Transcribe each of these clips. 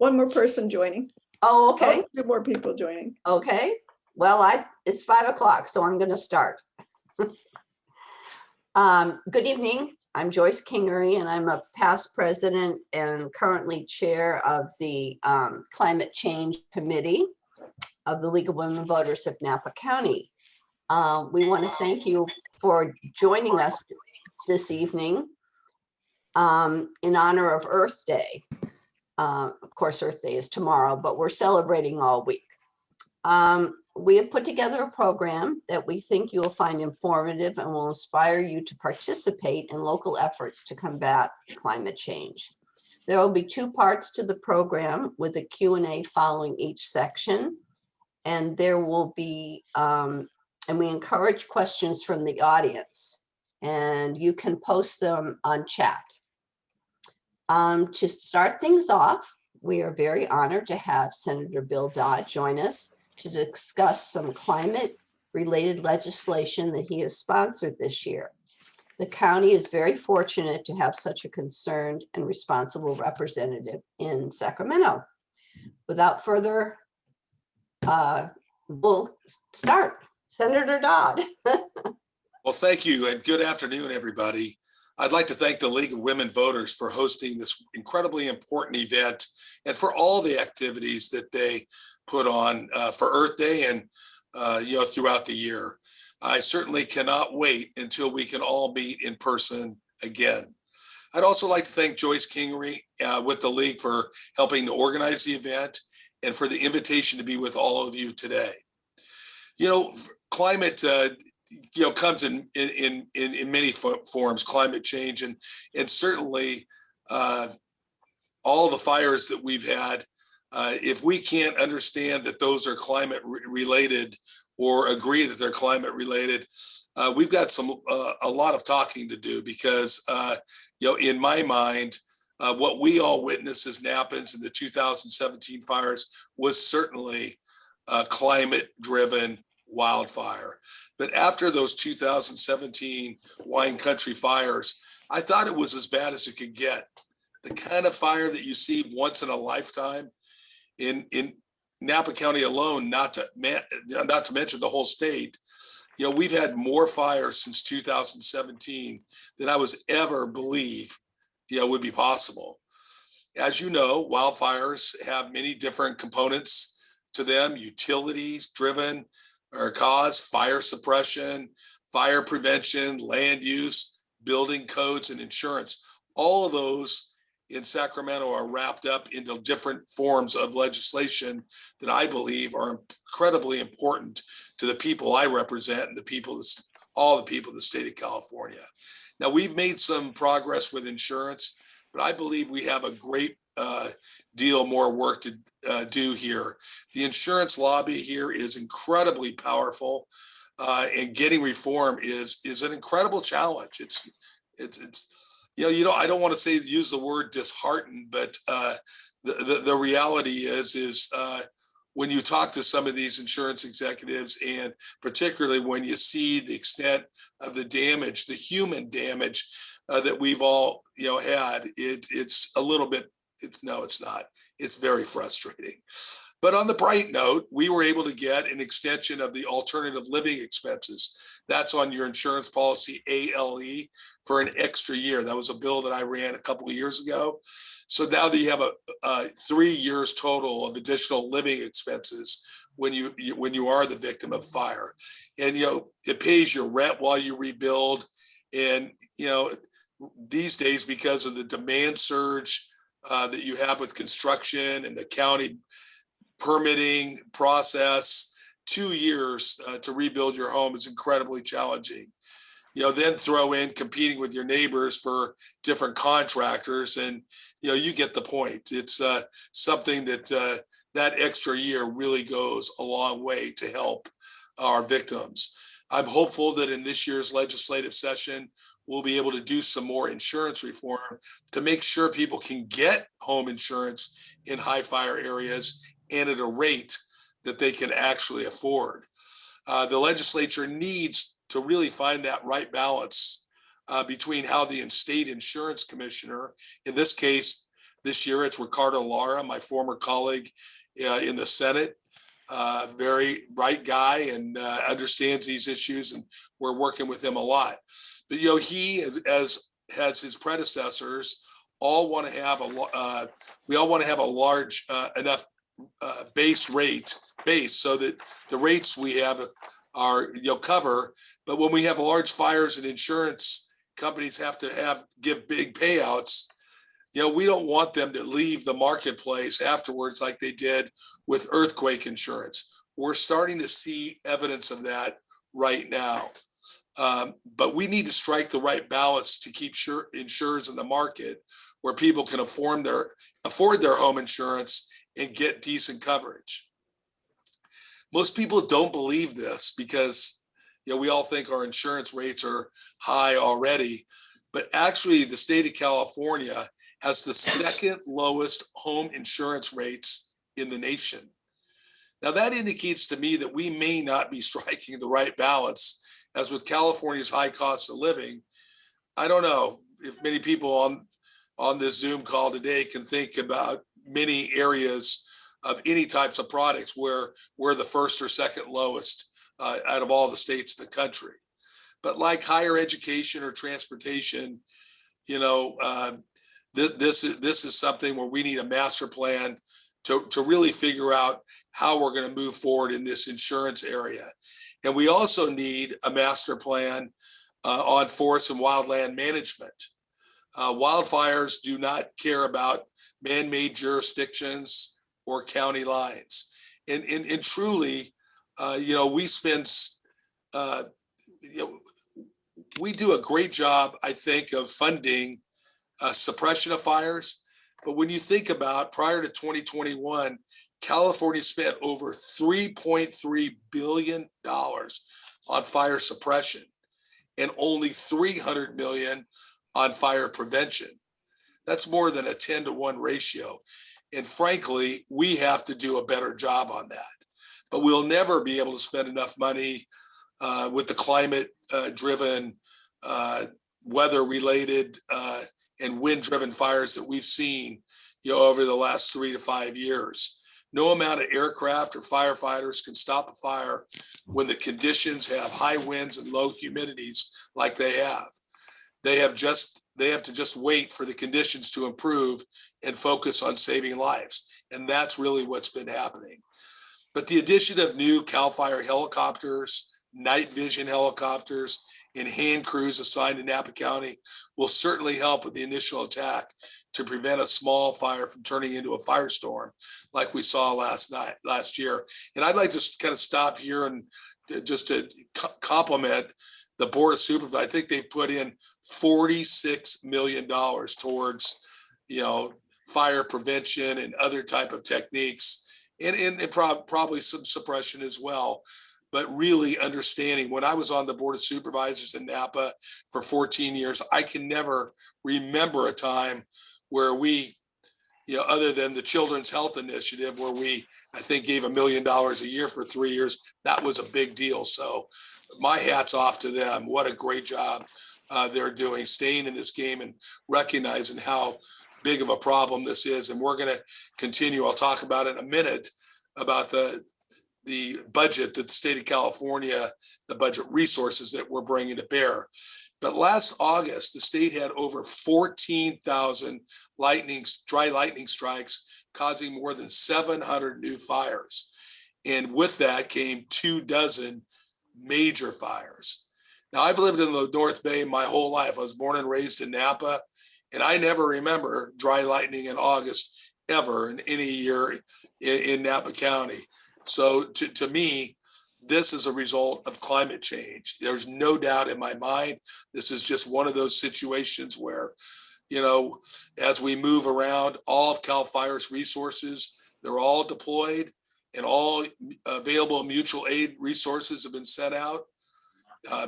one more person joining. Oh, okay. Oh, 2 more people joining. Okay. Well, it's 5 o'clock, so I'm going to start. Good evening. I'm Joyce Kingery, and I'm a past president and currently chair of the Climate Change Committee of the League of Women Voters of Napa County. We want to thank you for joining us this evening in honor of Earth Day. Of course, Earth Day is tomorrow, but we're celebrating all week. We have put together a program that we think you'll find informative and will inspire you to participate in local efforts to combat climate change. There will be 2 parts to the program with a Q&A following each section. And there will be, and we encourage questions from the audience, and you can post them on chat. To start things off, we are very honored to have Senator Bill Dodd join us to discuss some climate-related legislation that he has sponsored this year. The county is very fortunate to have such a concerned and responsible representative in Sacramento. Without further, we'll start. Senator Dodd. Well, thank you, and good afternoon, everybody. I'd like to thank the League of Women Voters for hosting this incredibly important event and for all the activities that they put on for Earth Day and throughout the year. I certainly cannot wait until we can all meet in person again. I'd also like to thank Joyce Kingery with the League for helping to organize the event and for the invitation to be with all of you today. Climate comes in many forms, climate change, and certainly all the fires that we've had. If we can't understand that those are climate related or agree that they're climate related, we've got a lot of talking to do, because in my mind, what we all witnessed as Napans in the 2017 fires was certainly climate driven wildfire. But after those 2017 wine country fires, I thought it was as bad as it could get. The kind of fire that you see once in a lifetime in Napa County alone, not to mention the whole state. We've had more fires since 2017 than I was ever believe would be possible. As you know, wildfires have many different components to them: utilities driven or cause, fire suppression, fire prevention, land use, building codes, and insurance. All of those in Sacramento are wrapped up into different forms of legislation that I believe are incredibly important to the people I represent and all the people of the state of California. Now, we've made some progress with insurance, but I believe we have a great deal more work to do here. The insurance lobby here is incredibly powerful, and getting reform is an incredible challenge. I don't want to use the word disheartened, but the reality is when you talk to some of these insurance executives, and particularly when you see the extent of the damage, the human damage that we've all had, it's a little bit. No, it's not. It's very frustrating. But on the bright note, we were able to get an extension of the alternative living expenses. That's on your insurance policy, ALE, for an extra year. That was a bill that I ran a couple of years ago. So now that you have a 3 years total of additional living expenses when you are the victim of fire, and it pays your rent while you rebuild. And these days, because of the demand surge that you have with construction and the county permitting process, 2 years to rebuild your home is incredibly challenging. Then throw in competing with your neighbors for different contractors, and you get the point. It's something that that extra year really goes a long way to help our victims. I'm hopeful that in this year's legislative session, we'll be able to do some more insurance reform to make sure people can get home insurance in high fire areas and at a rate that they can actually afford. The legislature needs to really find that right balance between how the state insurance commissioner, in this case, this year. It's Ricardo Lara, my former colleague in the Senate. Very bright guy and understands these issues, and we're working with him a lot. But he, as has his predecessors, all want to have we all want to have a large enough base so that the rates we have are cover. But when we have large fires and insurance companies have to give big payouts, we don't want them to leave the marketplace afterwards like they did with earthquake insurance. We're starting to see evidence of that right now. But we need to strike the right balance to keep insurers in the market where people can afford their home insurance and get decent coverage. Most people don't believe this because we all think our insurance rates are high already, but actually the state of California has the second lowest home insurance rates in the nation. Now that indicates to me that we may not be striking the right balance, as with California's high cost of living. I don't know if many people on this Zoom call today can think about many areas of any types of products where we're the first or second lowest out of all the states in the country. But like higher education or transportation, this is something where we need a master plan to really figure out how we're going to move forward in this insurance area. And we also need a master plan on forest and wildland management. Wildfires do not care about man-made jurisdictions or county lines. And truly, we spend, we do a great job, I think, of funding suppression of fires. But when you think about prior to 2021, California spent over $3.3 billion on fire suppression and only $300 million on fire prevention. That's more than a 10-to-1 ratio. And frankly, we have to do a better job on that. But we'll never be able to spend enough money with the climate-driven, weather-related, and wind-driven fires that we've seen over the last 3 to 5 years. No amount of aircraft or firefighters can stop a fire when the conditions have high winds and low humidities like they have. They have to just wait for the conditions to improve and focus on saving lives. And that's really what's been happening. But the addition of new CAL FIRE helicopters, night vision helicopters, and hand crews assigned to Napa County will certainly help with the initial attack to prevent a small fire from turning into a firestorm like we saw last year. And I'd like to kind of stop here and just to compliment the Board of Supervisors. I think they've put in $46 million towards, fire prevention and other type of techniques, and probably some suppression as well. But really understanding, when I was on the Board of Supervisors in Napa for 14 years, I can never remember a time where we, other than the Children's Health Initiative, where I think gave $1 million a year for 3 years, that was a big deal. So my hat's off to them. What a great job they're doing, staying in this game and recognizing how big of a problem this is. And we're going to continue. I'll talk about it in a minute, about the budget that the state of California, the budget resources that we're bringing to bear. But last August, the state had over 14,000 dry lightning strikes, causing more than 700 new fires. And with that came 24 major fires. Now, I've lived in the North Bay my whole life. I was born and raised in Napa, and I never remember dry lightning in August ever in any year in Napa County. So to me, this is a result of climate change. There's no doubt in my mind. This is just one of those situations where, as we move around, all of CAL FIRE's resources, they're all deployed, and all available mutual aid resources have been sent out.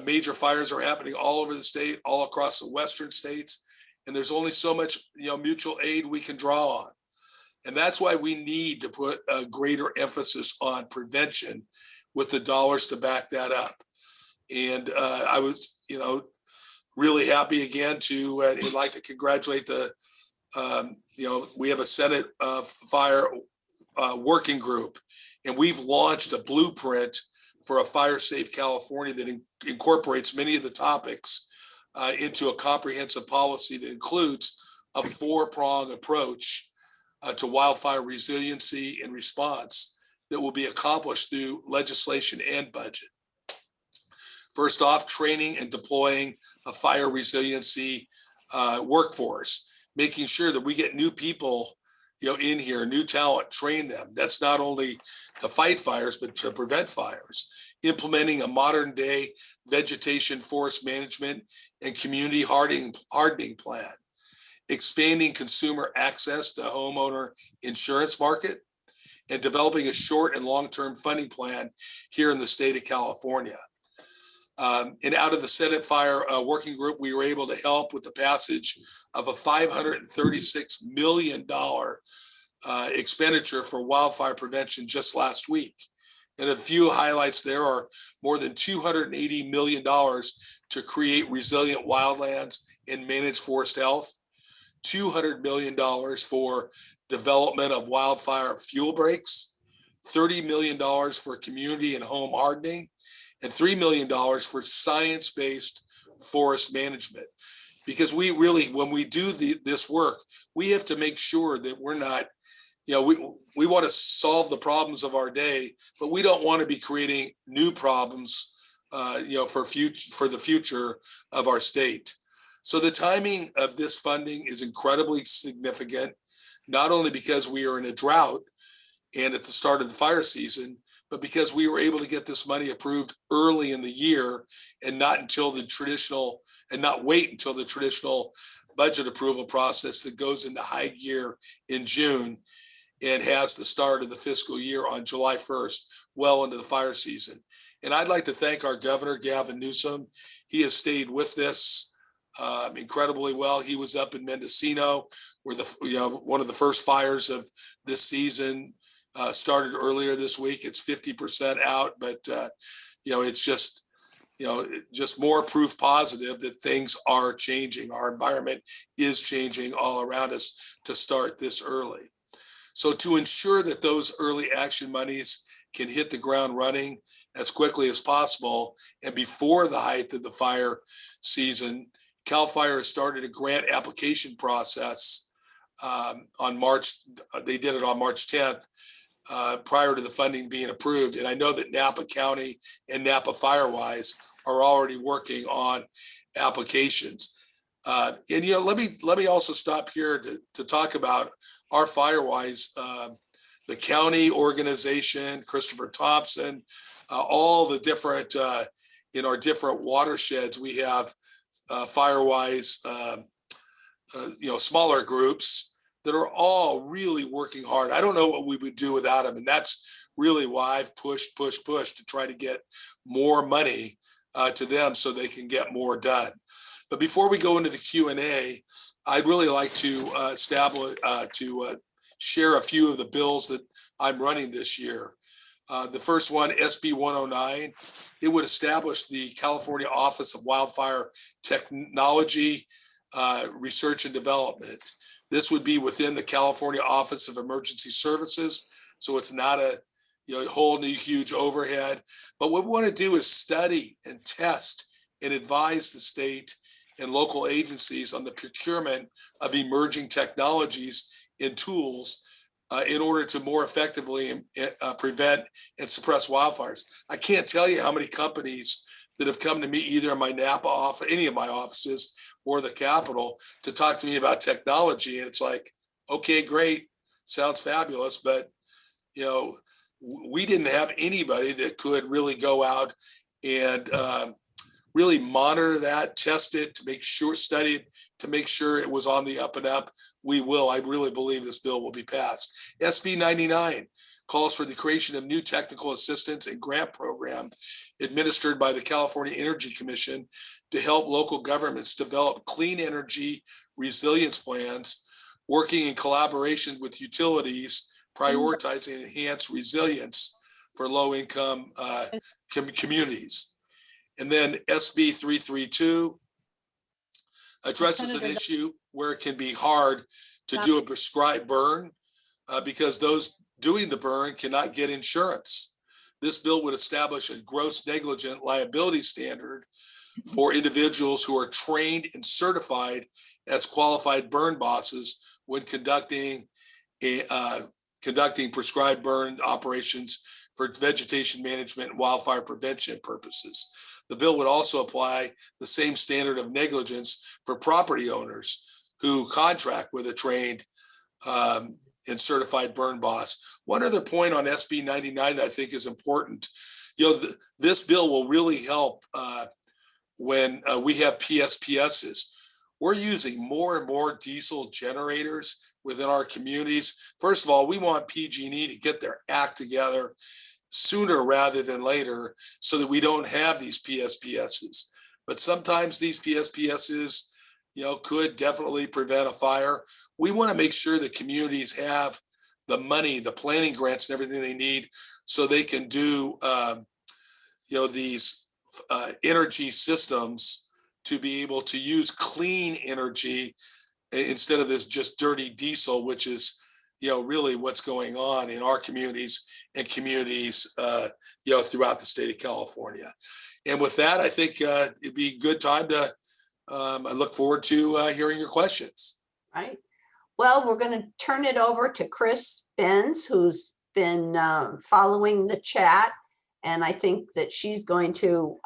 Major fires are happening all over the state, all across the western states, and there's only so much mutual aid we can draw on. And that's why we need to put a greater emphasis on prevention with the dollars to back that up. And I was, really happy again to, and like to congratulate the We have a Senate fire working group, and we've launched a blueprint for a fire safe California that incorporates many of the topics into a comprehensive policy that includes a 4-prong approach to wildfire resiliency and response that will be accomplished through legislation and budget. First off, training and deploying a fire resiliency workforce, making sure that we get new people, in here, new talent, train them. That's not only to fight fires, but to prevent fires. Implementing a modern day vegetation forest management and community hardening plan. Expanding consumer access to homeowner insurance market, and developing a short and long-term funding plan here in the state of California. And out of the Senate Fire Working Group, we were able to help with the passage of a $536 million expenditure for wildfire prevention just last week. And a few highlights there are more than $280 million to create resilient wildlands and manage forest health, $200 million for development of wildfire fuel breaks, $30 million for community and home hardening, and $3 million for science-based forest management. Because we really, when we do this work, we have to make sure that we're not, we want to solve the problems of our day, but we don't want to be creating new problems, for the future of our state. So the timing of this funding is incredibly significant, not only because we are in a drought and at the start of the fire season, but because we were able to get this money approved early in the year and not wait until the traditional budget approval process that goes into high gear in June and has the start of the fiscal year on July 1st, well into the fire season. And I'd like to thank our governor, Gavin Newsom. He has stayed with this incredibly well. He was up in Mendocino, where one of the first fires of this season started earlier this week. It's 50% out, but it's just more proof positive that things are changing. Our environment is changing all around us to start this early. So to ensure that those early action monies can hit the ground running as quickly as possible and before the height of the fire season, CAL FIRE has started a grant application process on March. They did it on March 10th. Prior to the funding being approved. And I know that Napa County and Napa Firewise are already working on applications. And let me also stop here to talk about our Firewise, the county organization, Christopher Thompson, all the different, in our different watersheds, we have Firewise, smaller groups that are all really working hard. I don't know what we would do without them. And that's really why I've pushed to try to get more money to them so they can get more done. But before we go into the Q&A, I'd really like to share a few of the bills that I'm running this year. The first one, SB 109, it would establish the California Office of Wildfire Technology, Research and Development. This would be within the California Office of Emergency Services. So it's not a whole new huge overhead. But what we want to do is study and test and advise the state and local agencies on the procurement of emerging technologies and tools in order to more effectively prevent and suppress wildfires. I can't tell you how many companies that have come to me either in my Napa office, any of my offices, or the Capitol to talk to me about technology. And it's like, okay, great, sounds fabulous, but we didn't have anybody that could really go out and really monitor that, test it, to make sure, study it, to make sure it was on the up and up. We will. I really believe this bill will be passed. SB 99 calls for the creation of new technical assistance and grant program administered by the California Energy Commission to help local governments develop clean energy resilience plans, working in collaboration with utilities, prioritizing enhanced resilience for low-income communities. And then SB 332 addresses an issue where it can be hard to do a prescribed burn because those doing the burn cannot get insurance. This bill would establish a gross negligent liability standard for individuals who are trained and certified as qualified burn bosses when conducting prescribed burn operations for vegetation management and wildfire prevention purposes. The bill would also apply the same standard of negligence for property owners who contract with a trained and certified burn boss. One other point on SB 99 that I think is important, this bill will really help when we have PSPSs. We're using more and more diesel generators within our communities. First of all, we want PG&E to get their act together sooner rather than later so that we don't have these PSPSs. But sometimes these PSPSs, could definitely prevent a fire. We want to make sure that communities have the money, the planning grants and everything they need so they can do, these energy systems to be able to use clean energy instead of this just dirty diesel, which is, really what's going on in our communities and communities, throughout the state of California. And with that, I think it'd be a good time to, I look forward to hearing your questions. Right. Well, we're going to turn it over to Chris Benz, who's been following the chat. And I think that she's going to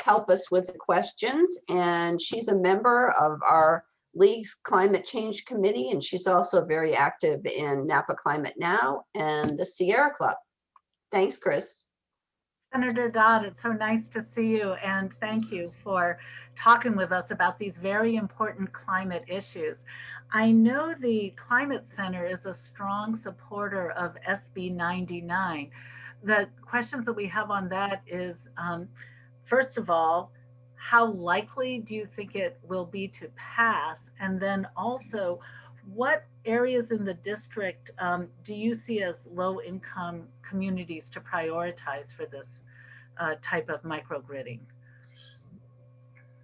help us with the questions. And she's a member of our League's Climate Change Committee. And she's also very active in Napa Climate Now and the Sierra Club. Thanks, Chris. Senator Dodd, it's so nice to see you, and thank you for talking with us about these very important climate issues. I know the Climate Center is a strong supporter of SB 99. The questions that we have on that is, first of all, how likely do you think it will be to pass? And then also, what areas in the district do you see as low-income communities to prioritize for this type of microgridding?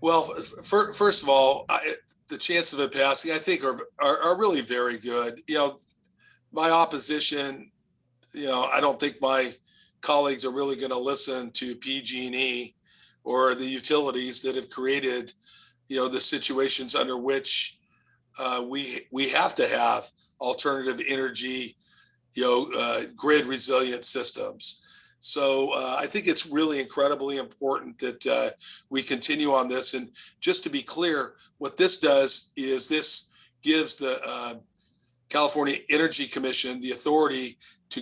Well, first of all, the chances of it passing, I think, are really very good. My opposition, I don't think my colleagues are really going to listen to PG&E or the utilities that have created, the situations under which we have to have alternative energy, grid resilient systems. So I think it's really incredibly important that we continue on this. And just to be clear, what this does is this gives the California Energy Commission the authority to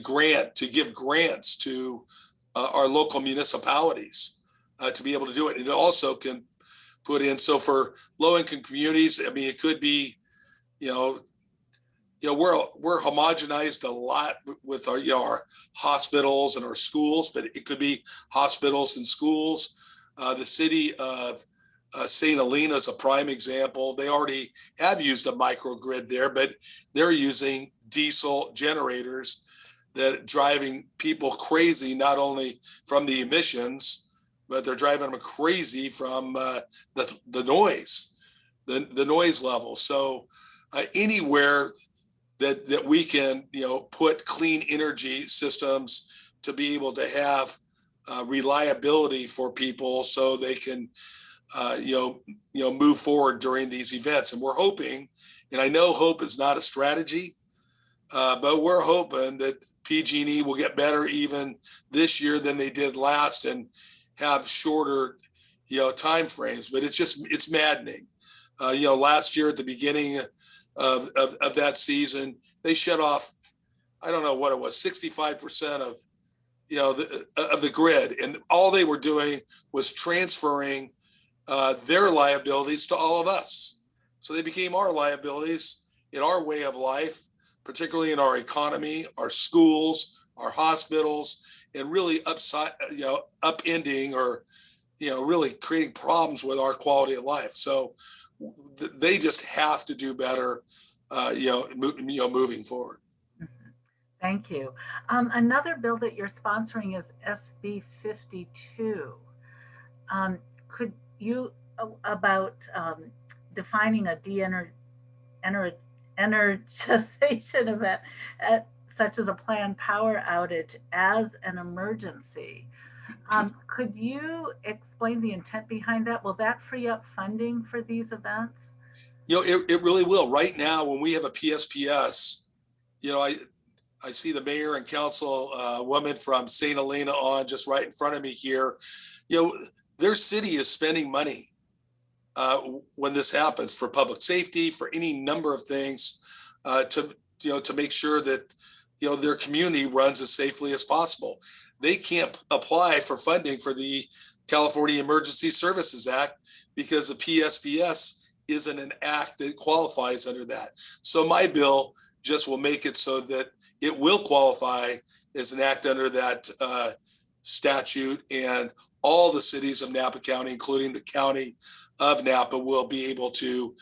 give grants to our local municipalities to be able to do it. And it also can put in, so for low-income communities, I mean, it could be, we're homogenized a lot with our, our hospitals and our schools, but it could be hospitals and schools. The city of St. Helena is a prime example. They already have used a microgrid there, but they're using diesel generators that are driving people crazy, not only from the emissions, but they're driving them crazy from the noise, the noise level. So anywhere that we can, put clean energy systems to be able to have reliability for people so they can, move forward during these events. And we're hoping, and I know hope is not a strategy, but we're hoping that PG&E will get better even this year than they did last and have shorter, time frames. But it's maddening. Last year at the beginning of that season, they shut off, I don't know what it was, 65% of the grid, and all they were doing was transferring their liabilities to all of us. So they became our liabilities in our way of life, particularly in our economy, our schools, our hospitals, and really upending or really creating problems with our quality of life. So they just have to do better, moving forward. Thank you. Another bill that you're sponsoring is SB 52. Could you, about defining a energization event, such as a planned power outage, as an emergency. Could you explain the intent behind that? Will that free up funding for these events? It really will. Right now, when we have a PSPS, I see the mayor and council woman from St. Helena on just right in front of me here. Their city is spending money when this happens for public safety, for any number of things to make sure that their community runs as safely as possible. They can't apply for funding for the California Emergency Services Act because the PSPS isn't an act that qualifies under that. So my bill just will make it so that it will qualify as an act under that statute, and all the cities of Napa County, including the county of Napa, will be able to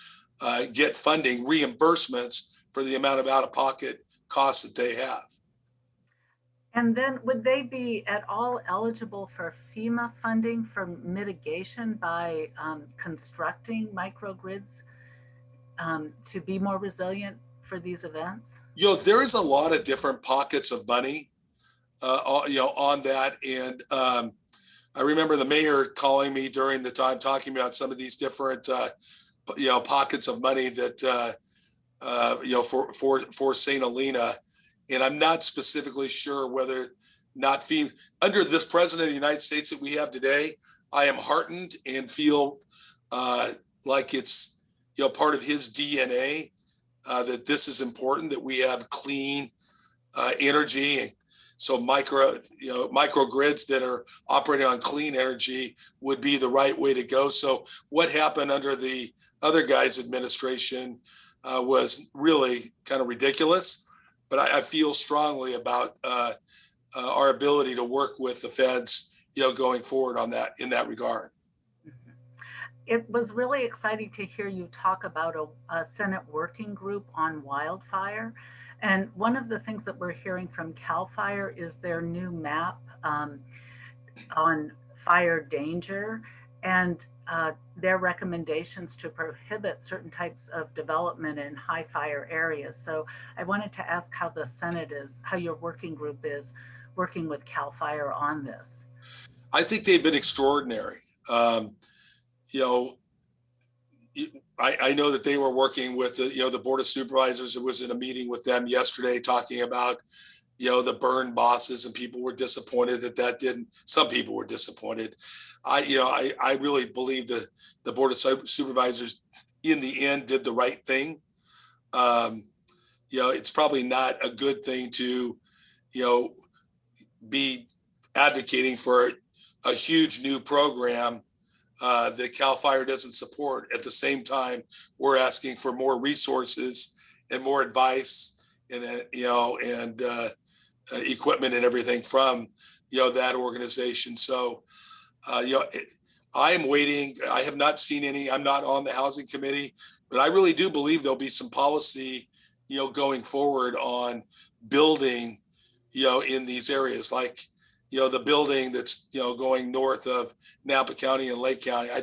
get funding reimbursements for the amount of out-of-pocket costs that they have. And then would they be at all eligible for FEMA funding for mitigation by constructing microgrids to be more resilient for these events? There is a lot of different pockets of money, on that. And I remember the mayor calling me during the time talking about some of these different, pockets of money that, for St. Helena. And I'm not specifically sure whether not FEMA, under this president of the United States that we have today, I am heartened and feel like it's, part of his DNA that this is important, that we have clean energy. And so microgrids that are operating on clean energy would be the right way to go. So what happened under the other guy's administration was really kind of ridiculous. But I feel strongly about our ability to work with the feds, going forward on that, in that regard. It was really exciting to hear you talk about a Senate working group on wildfire. And one of the things that we're hearing from CAL FIRE is their new map on fire danger and their recommendations to prohibit certain types of development in high fire areas. So I wanted to ask how the Senate how your working group is working with CAL FIRE on this. I think they've been extraordinary. I know that they were working with the Board of Supervisors. It was in a meeting with them yesterday talking about, the burn bosses, and people were disappointed that didn't, some people were disappointed. I really believe that the Board of Supervisors in the end did the right thing. It's probably not a good thing to, be advocating for a huge new program that CAL FIRE doesn't support. At the same time, we're asking for more resources and more advice and equipment and everything from that organization. So I am waiting. I have not seen any. I'm not on the housing committee, but I really do believe there'll be some policy going forward on building in these areas, like the building that's going north of Napa County and Lake County. I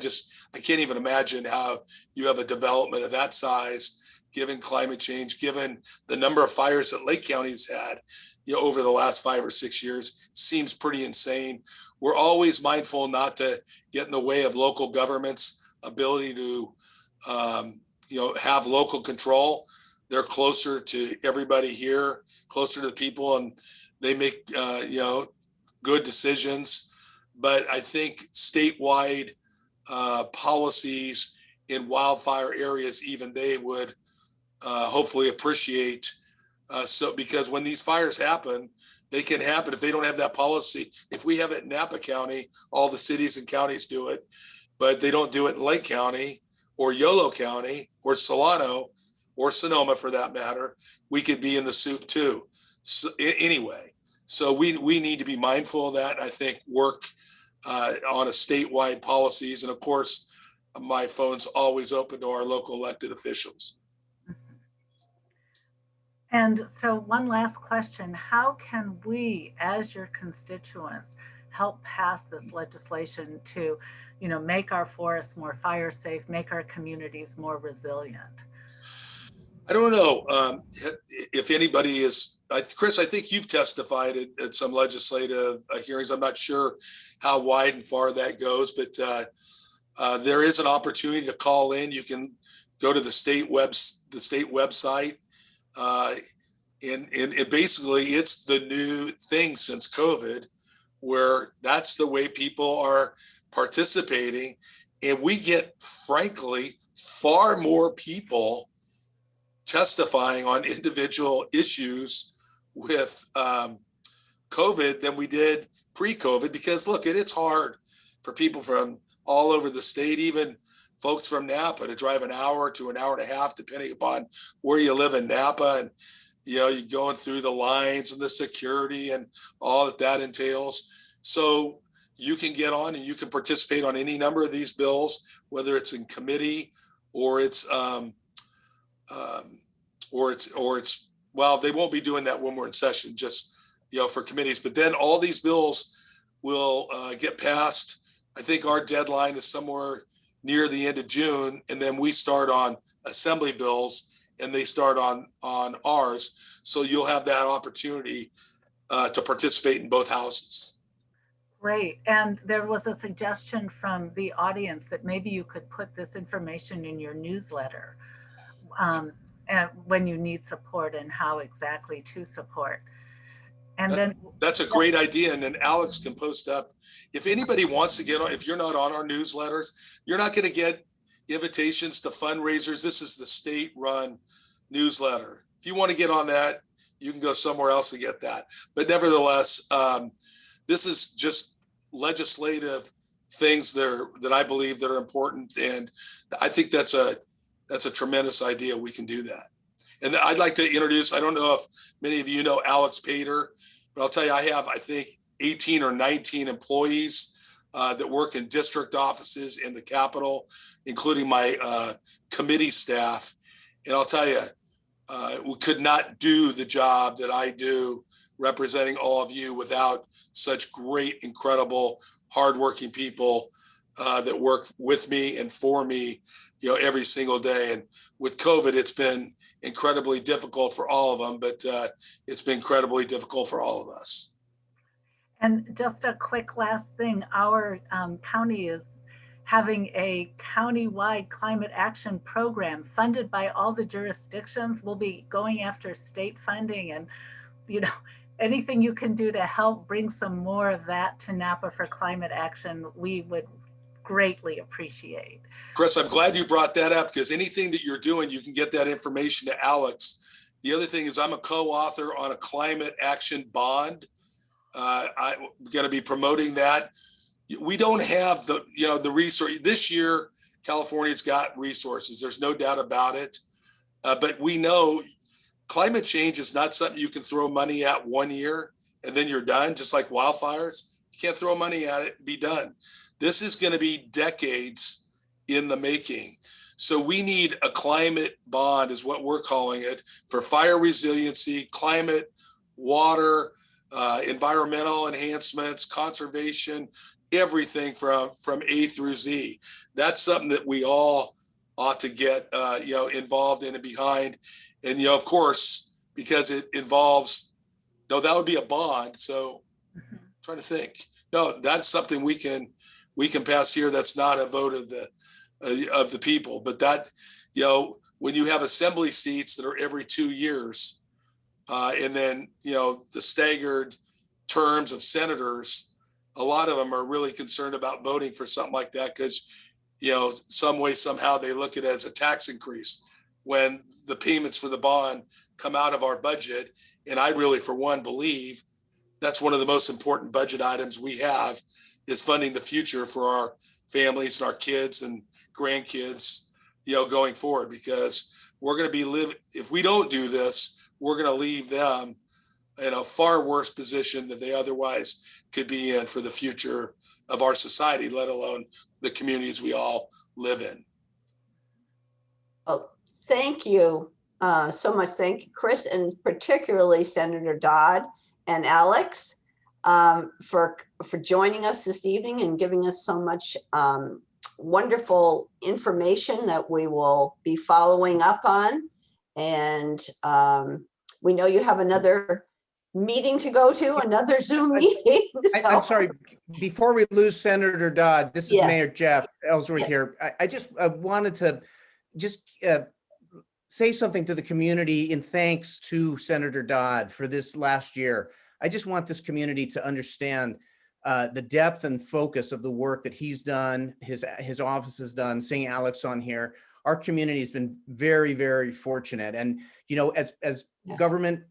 can't even imagine how you have a development of that size given climate change, given the number of fires that Lake County's had over the last 5 or 6 years. Seems pretty insane. We're always mindful not to get in the way of local government's ability to have local control. They're closer to everybody here, closer to the people, and they make good decisions. But I think statewide policies in wildfire areas, even they would hopefully appreciate. Because when these fires happen, they can happen if they don't have that policy. If we have it in Napa County, all the cities and counties do it, but they don't do it in Lake County or Yolo County or Solano or Sonoma for that matter, we could be in the soup too. So anyway, so we need to be mindful of that. I think work on a statewide policies. And of course, my phone's always open to our local elected officials. And so one last question, how can we, as your constituents, help pass this legislation to, make our forests more fire safe, make our communities more resilient? I don't know if anybody is, Chris, I think you've testified at some legislative hearings. I'm not sure how wide and far that goes, but there is an opportunity to call in. You can go to the state website. And basically it's the new thing since COVID, where that's the way people are participating. And we get, frankly, far more people testifying on individual issues with COVID than we did pre-COVID, because look, it's hard for people from all over the state, even folks from Napa, to drive an hour to an hour and a half, depending upon where you live in Napa. And, you're going through the lines and the security and all that entails. So you can get on and you can participate on any number of these bills, whether it's in committee or it's well, they won't be doing that when we're in session, just for committees. But then all these bills will get passed. I think our deadline is somewhere near the end of June, and then we start on assembly bills, and they start on ours. So you'll have that opportunity to participate in both houses. Great. And there was a suggestion from the audience that maybe you could put this information in your newsletter and when you need support and how exactly to support. And then that's a great idea. And then Alex can post up. If anybody wants to get on, if you're not on our newsletters, you're not going to get invitations to fundraisers. This is the state-run newsletter. If you want to get on that, you can go somewhere else to get that. But nevertheless, this is just legislative things that I believe that are important, and I think that's a tremendous idea. We can do that. And I'd like to introduce, I don't know if many of you know Alex Pater, but I'll tell you, I have, I think, 18 or 19 employees that work in district offices in the Capitol, including my committee staff. And I'll tell you, we could not do the job that I do representing all of you without such great, incredible, hardworking people that work with me and for me, every single day. And with COVID, it's been incredibly difficult for all of them, but it's been incredibly difficult for all of us. And just a quick last thing, our county is having a county-wide climate action program funded by all the jurisdictions. We'll be going after state funding, and anything you can do to help bring some more of that to Napa for climate action, we would greatly appreciate. Chris, I'm glad you brought that up, because anything that you're doing, you can get that information to Alex. The other thing is I'm a co-author on a climate action bond. I'm going to be promoting that. We don't have the resource. This year, California's got resources. There's no doubt about it. But we know climate change is not something you can throw money at one year and then you're done, just like wildfires. You can't throw money at it and be done. This is going to be decades in the making. So we need a climate bond, is what we're calling it, for fire resiliency, climate, water, environmental enhancements, conservation, everything from A through Z. That's something that we all ought to get involved in and behind. And of course, because it involves, no, that would be a bond. So I'm trying to think. No, that's something we can pass here. That's not a vote of the people. But that, when you have assembly seats that are every 2 years, and then the staggered terms of senators, a lot of them are really concerned about voting for something like that because, some way, somehow they look at it as a tax increase when the payments for the bond come out of our budget. And I really, for one, believe that's one of the most important budget items we have, is funding the future for our families and our kids and grandkids, going forward, because we're going to be if we don't do this, we're going to leave them in a far worse position than they otherwise could be in for the future of our society, let alone the communities we all live in. Well, thank you so much. Thank you, Chris, and particularly Senator Dodd and Alex for joining us this evening and giving us so much wonderful information that we will be following up on. And we know you have another meeting to go to, another Zoom meeting. I'm sorry, before we lose Senator Dodd, this is Yes. Mayor Jeff Ellsworth Yes. here. I just wanted to just say something to the community in thanks to Senator Dodd for this last year. I just want this community to understand the depth and focus of the work that he's done, his office has done, seeing Alex on here. Our community has been very, very fortunate. And, you know, as Yes. government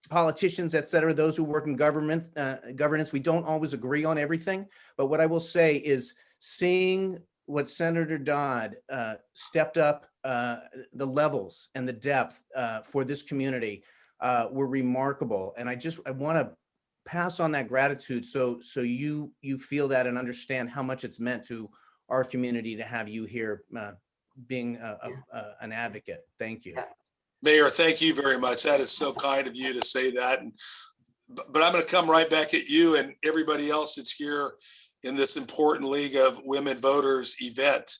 politicians, et cetera, those who work in government, governance, we don't always agree on everything. But what I will say is seeing what Senator Dodd stepped up the levels and the depth for this community were remarkable. And I want to pass on that gratitude so you feel that and understand how much it's meant to our community to have you here being an advocate. Thank you. Yeah. Mayor, thank you very much. That is so kind of you to say that. But I'm going to come right back at you and everybody else that's here in this important League of Women Voters event.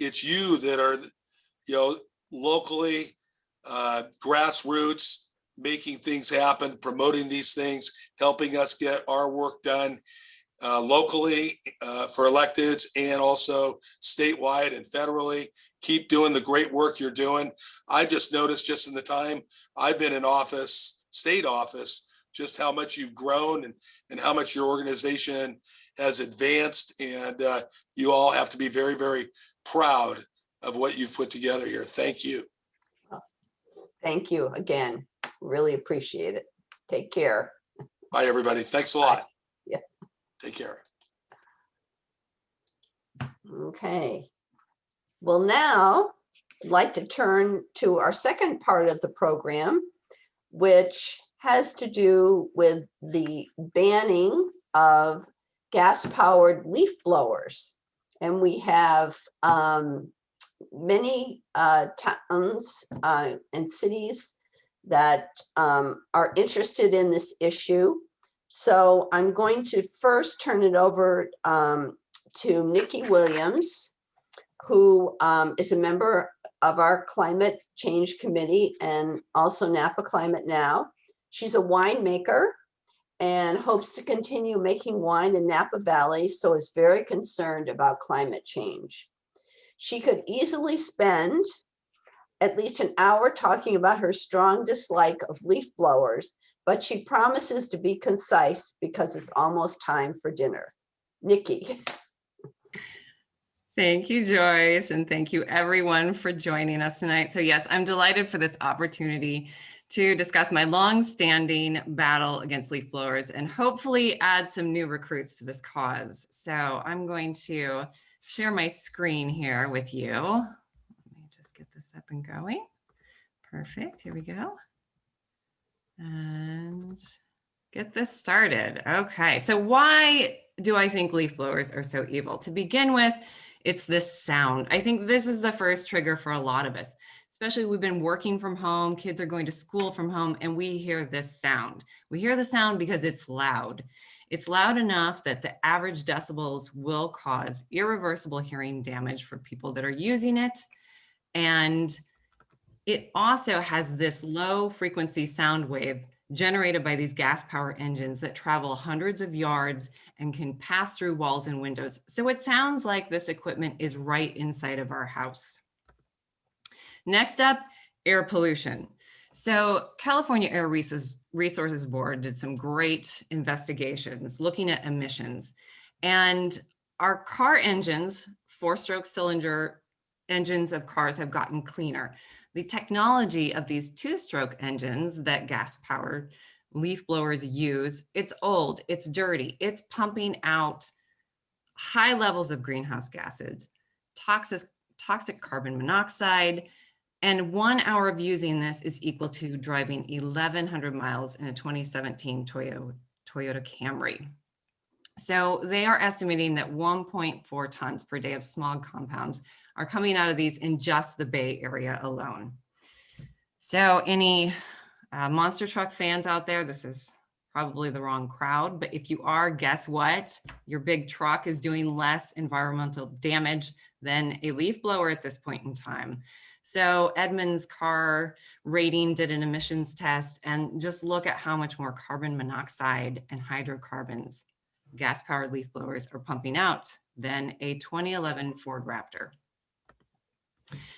It's you that are, you know, locally, grassroots, making things happen, promoting these things, helping us get our work done locally for electeds and also statewide and federally. Keep doing the great work you're doing. I just noticed just in the time I've been in office, state office, just how much you've grown and how much your organization has advanced. And you all have to be very, very proud of what you've put together here. Thank you. Thank you again. Really appreciate it. Take care. Bye, everybody. Thanks a lot. Yeah. Take care. Okay. Well, now I'd like to turn to our second part of the program, which has to do with the banning of gas-powered leaf blowers. And we have many towns and cities that are interested in this issue. So I'm going to first turn it over to Nikki Williams, who is a member of our Climate Change Committee and also Napa Climate Now. She's a winemaker and hopes to continue making wine in Napa Valley, so is very concerned about climate change. She could easily spend at least an hour talking about her strong dislike of leaf blowers, but she promises to be concise because it's almost time for dinner. Nikki. Thank you, Joyce, and thank you everyone for joining us tonight. So yes, I'm delighted for this opportunity to discuss my long-standing battle against leaf blowers and hopefully add some new recruits to this cause. So I'm going to share my screen here with you. Let me just get this up and going. Perfect, here we go. And get this started. Okay, so why do I think leaf blowers are so evil? To begin with, it's this sound. I think this is the first trigger for a lot of us, especially we've been working from home, kids are going to school from home, and we hear this sound. We hear the sound because it's loud. It's loud enough that the average decibels will cause irreversible hearing damage for people that are using it. And it also has this low frequency sound wave generated by these gas power engines that travel hundreds of yards and can pass through walls and windows. So it sounds like this equipment is right inside of our house. Next up, air pollution. So California Air Resources Board did some great investigations looking at emissions, and our car engines, 4-stroke cylinder engines of cars have gotten cleaner. The technology of these 2-stroke engines that gas-powered leaf blowers use, it's old, it's dirty, it's pumping out high levels of greenhouse gases, toxic carbon monoxide, and 1 hour of using this is equal to driving 1,100 miles in a 2017 Toyota Camry. So they are estimating that 1.4 tons per day of smog compounds are coming out of these in just the Bay Area alone. So any monster truck fans out there, this is probably the wrong crowd, but if you are, guess what? Your big truck is doing less environmental damage than a leaf blower at this point in time. So Edmunds Car Rating did an emissions test, and just look at how much more carbon monoxide and hydrocarbons gas-powered leaf blowers are pumping out than a 2011 Ford Raptor.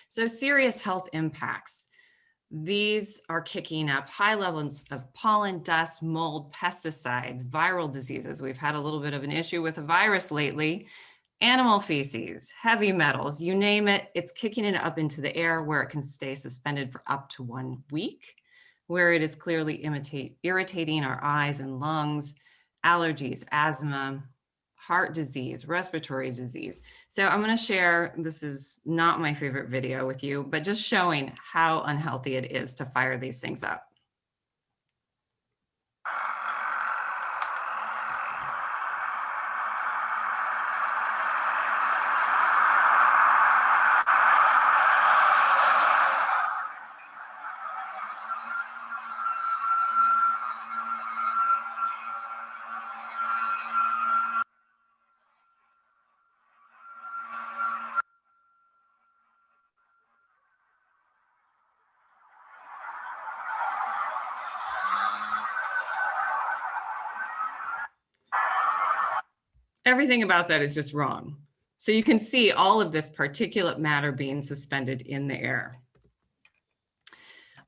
So serious health impacts. These are kicking up high levels of pollen, dust, mold, pesticides, viral diseases. We've had a little bit of an issue with a virus lately. Animal feces, heavy metals, you name it, it's kicking it up into the air where it can stay suspended for up to 1 week, where it is clearly irritating our eyes and lungs, allergies, asthma, heart disease, respiratory disease. So I'm going to share, this is not my favorite video with you, but just showing how unhealthy it is to fire these things up. Everything about that is just wrong. So you can see all of this particulate matter being suspended in the air.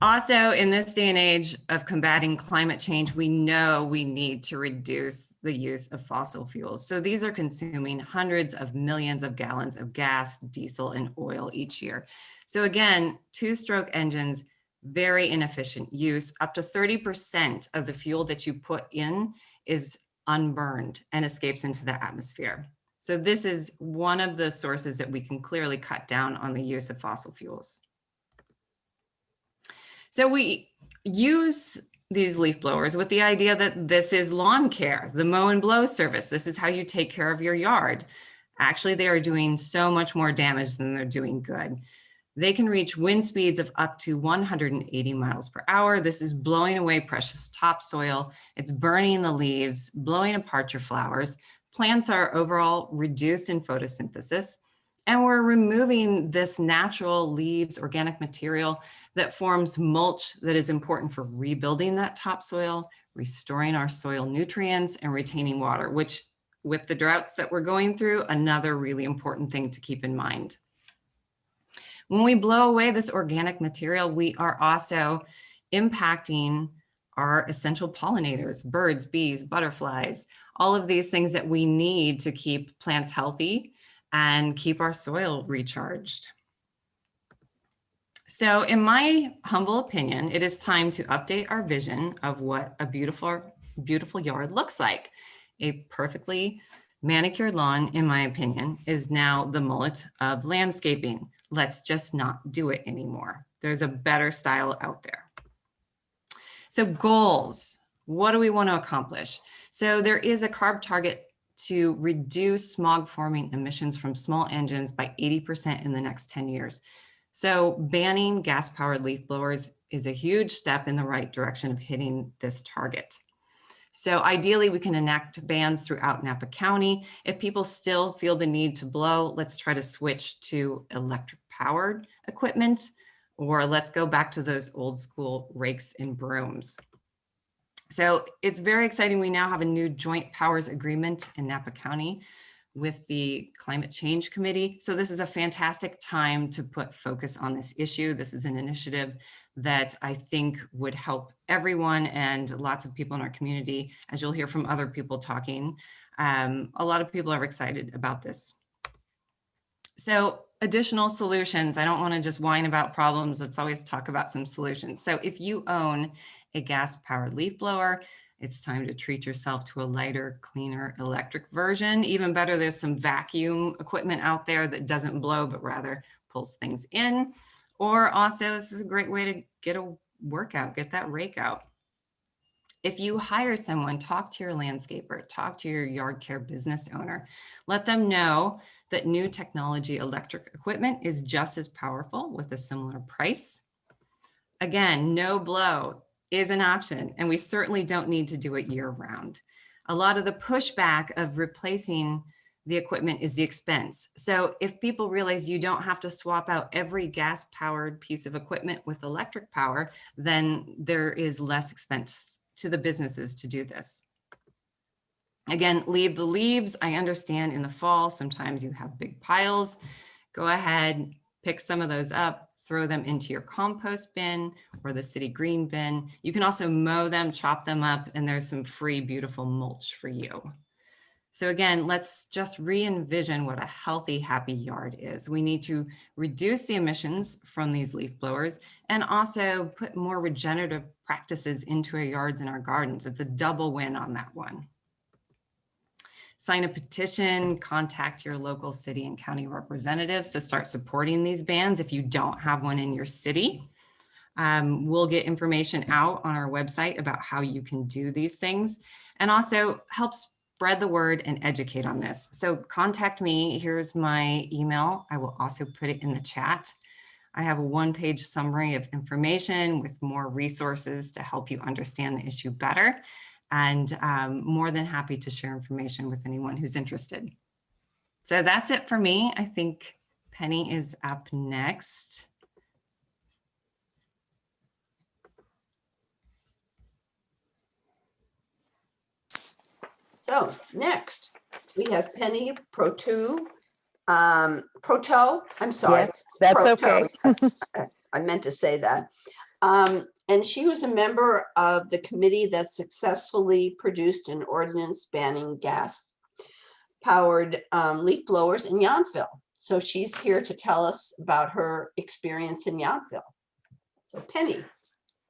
Also, in this day and age of combating climate change, we know we need to reduce the use of fossil fuels. So these are consuming hundreds of millions of gallons of gas, diesel, and oil each year. So again, two-stroke engines, very inefficient use. Up to 30% of the fuel that you put in is unburned and escapes into the atmosphere. So this is one of the sources that we can clearly cut down on the use of fossil fuels. So we use these leaf blowers with the idea that this is lawn care, the mow and blow service. This is how you take care of your yard. Actually, they are doing so much more damage than they're doing good. They can reach wind speeds of up to 180 miles per hour. This is blowing away precious topsoil. It's burning the leaves, blowing apart your flowers. Plants are overall reduced in photosynthesis, and we're removing this natural leaves, organic material that forms mulch that is important for rebuilding that topsoil, restoring our soil nutrients, and retaining water, which with the droughts that we're going through, another really important thing to keep in mind. When we blow away this organic material, we are also impacting our essential pollinators, birds, bees, butterflies, all of these things that we need to keep plants healthy and keep our soil recharged. So in my humble opinion, it is time to update our vision of what a beautiful yard looks like. A perfectly manicured lawn, in my opinion, is now the mullet of landscaping. Let's just not do it anymore. There's a better style out there. So goals, what do we want to accomplish? So there is a CARB target to reduce smog forming emissions from small engines by 80% in the next 10 years. So banning gas powered leaf blowers is a huge step in the right direction of hitting this target. So ideally we can enact bans throughout Napa County. If people still feel the need to blow, let's try to switch to electric powered equipment, or let's go back to those old school rakes and brooms. So it's very exciting. We now have a new joint powers agreement in Napa County with the Climate Change Committee. So this is a fantastic time to put focus on this issue. This is an initiative that I think would help everyone and lots of people in our community, as you'll hear from other people talking. A lot of people are excited about this. So additional solutions. I don't want to just whine about problems. Let's always talk about some solutions. So if you own a gas-powered leaf blower, it's time to treat yourself to a lighter, cleaner electric version. Even better, there's some vacuum equipment out there that doesn't blow, but rather pulls things in. Or also, this is a great way to get a workout, get that rake out. If you hire someone, talk to your landscaper, talk to your yard care business owner. Let them know that new technology electric equipment is just as powerful with a similar price. Again, no blow is an option, and we certainly don't need to do it year round. A lot of the pushback of replacing The equipment is the expense. So if people realize you don't have to swap out every gas powered piece of equipment with electric power, then there is less expense to the businesses to do this. Again, leave the leaves. I understand in the fall, sometimes you have big piles. Go ahead, pick some of those up, throw them into your compost bin or the city green bin. You can also mow them, chop them up, and there's some free, beautiful mulch for you. So again, let's just re-envision what a healthy, happy yard is. We need to reduce the emissions from these leaf blowers and also put more regenerative practices into our yards and our gardens. It's a double win on that one. Sign a petition, contact your local city and county representatives to start supporting these bans if you don't have one in your city. We'll get information out on our website about how you can do these things, and also help spread the word and educate on this. So contact me. Here's my email. I will also put it in the chat. I have a one-page summary of information with more resources to help you understand the issue better, and more than happy to share information with anyone who's interested. So that's it for me. I think Penny is up next. So next, we have Penny Proto, I'm sorry. Yes, that's Proto, okay. yes. I meant to say that. And she was a member of the committee that successfully produced an ordinance banning gas-powered leaf blowers in Yountville. So she's here to tell us about her experience in Yountville. So Penny.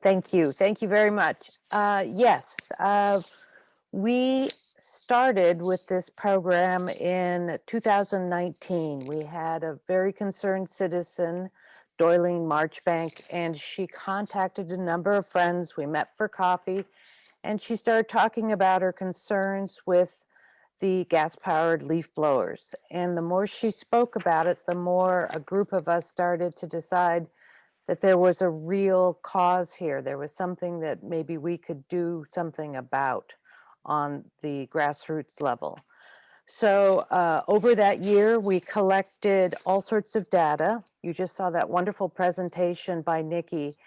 Thank you. Thank you very much. Yes, we started with this program in 2019. We had a very concerned citizen, Doylene Marchbank, and she contacted a number of friends. We met for coffee, and she started talking about her concerns with the gas-powered leaf blowers. And the more she spoke about it, the more a group of us started to decide that there was a real cause here. There was something that maybe we could do something about on the grassroots level. So over that year, we collected all sorts of data. You just saw that wonderful presentation by Nikki,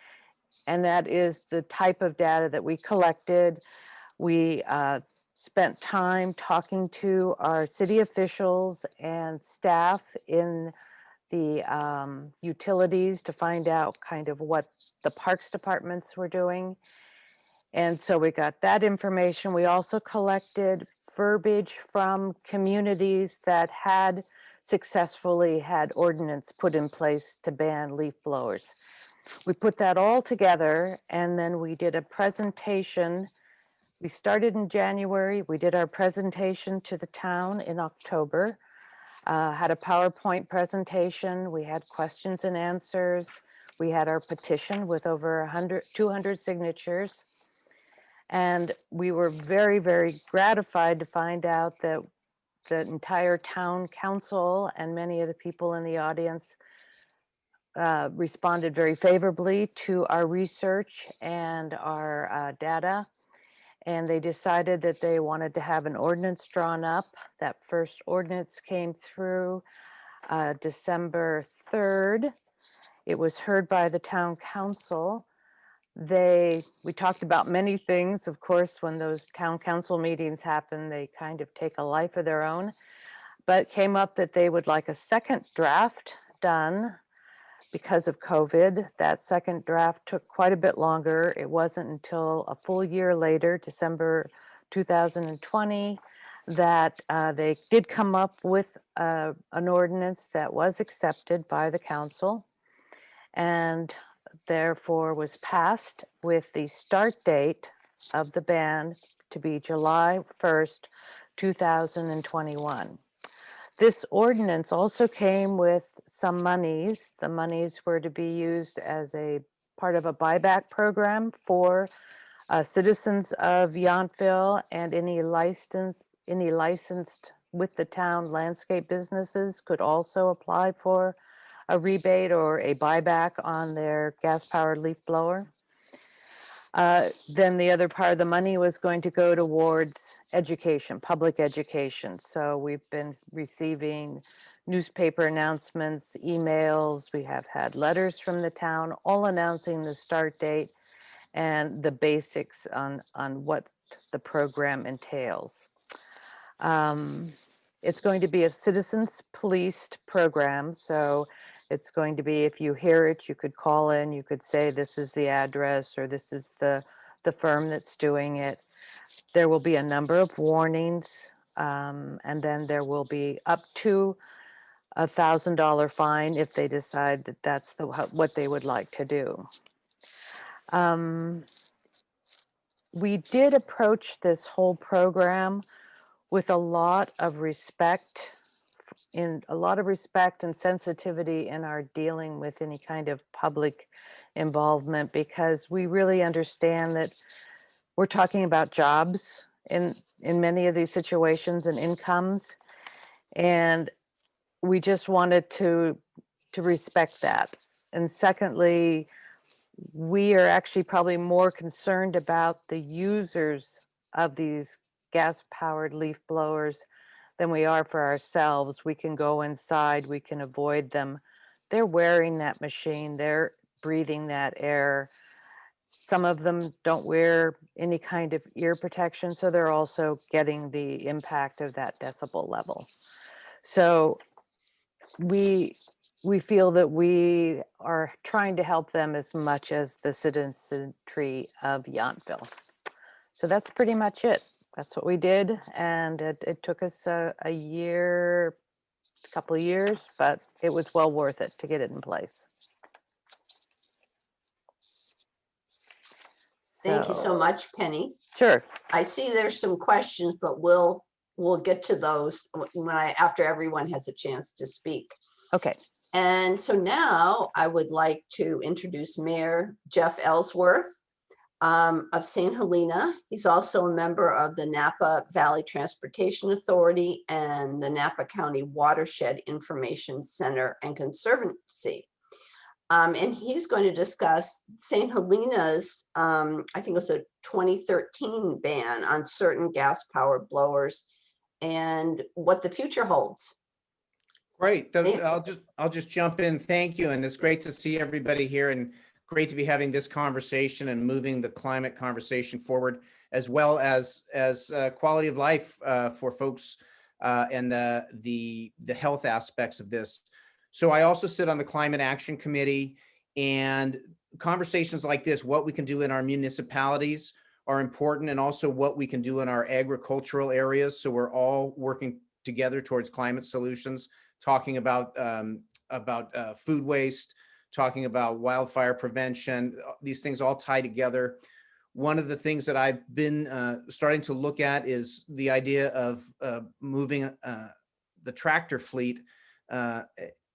and that is the type of data that we collected. We spent time talking to our city officials and staff in the utilities to find out kind of what the parks departments were doing. And so we got that information. We also collected verbiage from communities that had successfully had ordinance put in place to ban leaf blowers. We put that all together, and then we did a presentation. We started in January. We did our presentation to the town in October. Had a PowerPoint presentation. We had questions and answers. We had our petition with over 200 signatures. And we were very, very gratified to find out that the entire town council and many of the people in the audience responded very favorably to our research and our data. And they decided that they wanted to have an ordinance drawn up. That first ordinance came through December 3rd. It was heard by the town council. We talked about many things. Of course, when those town council meetings happen, they kind of take a life of their own, but it came up that they would like a second draft done because of COVID. That second draft took quite a bit longer. It wasn't until a full year later, December 2020, that they did come up with an ordinance that was accepted by the council and therefore was passed with the start date of the ban to be July 1st, 2021. This ordinance also came with some monies. The monies were to be used as a part of a buyback program for citizens of Yountville, and any licensed with the town landscape businesses could also apply for a rebate or a buyback on their gas-powered leaf blower. Then the other part of the money was going to go towards education, public education. So we've been receiving newspaper announcements, emails. We have had letters from the town, all announcing the start date and the basics on what the program entails. It's going to be a citizens policed program. So it's going to be, if you hear it, you could call in, you could say, this is the address, or this is the firm that's doing it. There will be a number of warnings, and then there will be up to $1,000 fine if they decide that that's what they would like to do. We did approach this whole program with a lot of respect, and sensitivity in our dealing with any kind of public involvement, because we really understand that we're talking about jobs in many of these situations and incomes, and we just wanted to respect that. And secondly, we are actually probably more concerned about the users of these gas-powered leaf blowers than we are for ourselves. We can go inside, we can avoid them. They're wearing that machine, they're breathing that air. Some of them don't wear any kind of ear protection, so they're also getting the impact of that decibel level. So we feel that we are trying to help them as much as the citizenry of Yountville. So that's pretty much it. That's what we did, and it took us a couple of years, but it was well worth it to get it in place. Thank you so much, Penny. Sure. I see there's some questions, but we'll get to those after everyone has a chance to speak. Okay. And so now I would like to introduce Mayor Jeff Ellsworth of St. Helena. He's also a member of the Napa Valley Transportation Authority and the Napa County Watershed Information Center and Conservancy. And he's going to discuss St. Helena's, I think it was a 2013 ban on certain gas-powered blowers and what the future holds. Great. I'll just jump in. Thank you. And it's great to see everybody here, and great to be having this conversation and moving the climate conversation forward, as well as quality of life for folks and the health aspects of this. So I also sit on the Climate Action Committee, and conversations like this, what we can do in our municipalities, are important, and also what we can do in our agricultural areas. So we're all working together towards climate solutions, talking about food waste, talking about wildfire prevention. These things all tie together. One of the things that I've been starting to look at is the idea of moving the tractor fleet.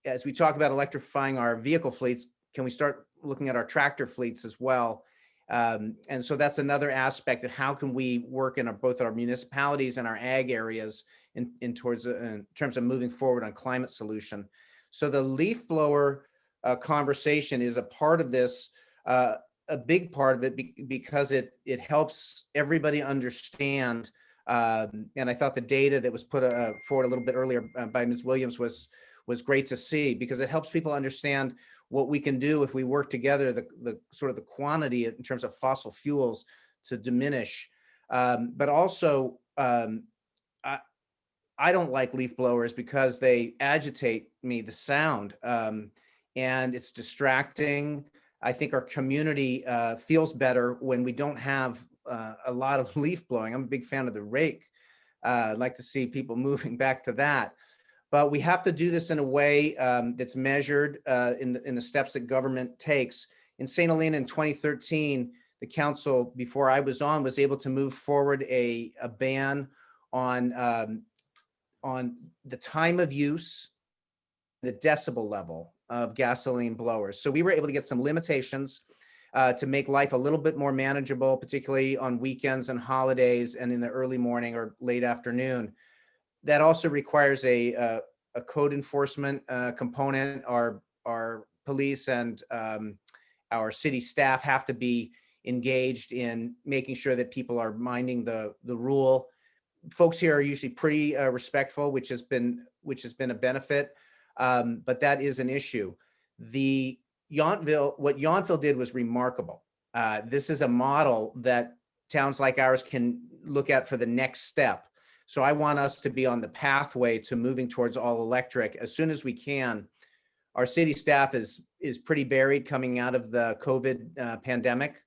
As we talk about electrifying our vehicle fleets, can we start looking at our tractor fleets as well? And so that's another aspect of how can we work in both our municipalities and our ag areas in terms of moving forward on climate solution. So the leaf blower conversation is a part of this, a big part of it, because it helps everybody understand. And I thought the data that was put forward a little bit earlier by Ms. Williams was great to see, because it helps people understand what we can do if we work together, the sort of the quantity in terms of fossil fuels to diminish. But also, I don't like leaf blowers because they agitate me, the sound, and it's distracting. I think our community feels better when we don't have a lot of leaf blowing. I'm a big fan of the rake. I'd like to see people moving back to that. But we have to do this in a way that's measured in the steps that government takes. In St. Helena in 2013, the council, before I was on, was able to move forward a ban on the time of use, the decibel level of gasoline blowers. So we were able to get some limitations to make life a little bit more manageable, particularly on weekends and holidays and in the early morning or late afternoon. That also requires a code enforcement component. Our police and our city staff have to be engaged in making sure that people are minding the rule. Folks here are usually pretty respectful, which has been a benefit, but that is an issue. What Yountville did was remarkable. This is a model that towns like ours can look at for the next step. So I want us to be on the pathway to moving towards all electric as soon as we can. Our city staff is pretty buried coming out of the COVID pandemic.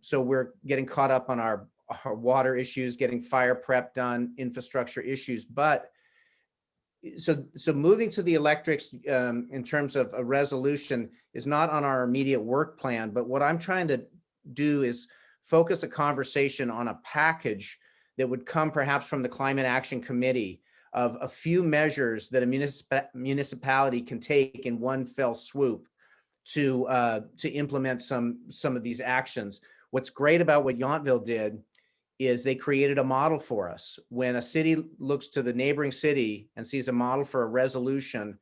So we're getting caught up on our water issues, getting fire prep done, infrastructure issues. But so moving to the electrics in terms of a resolution is not on our immediate work plan. But what I'm trying to do is focus a conversation on a package that would come perhaps from the Climate Action Committee of a few measures that a municipality can take in one fell swoop to implement some of these actions. What's great about what Yountville did is they created a model for us. When a city looks to the neighboring city and sees a model for a resolution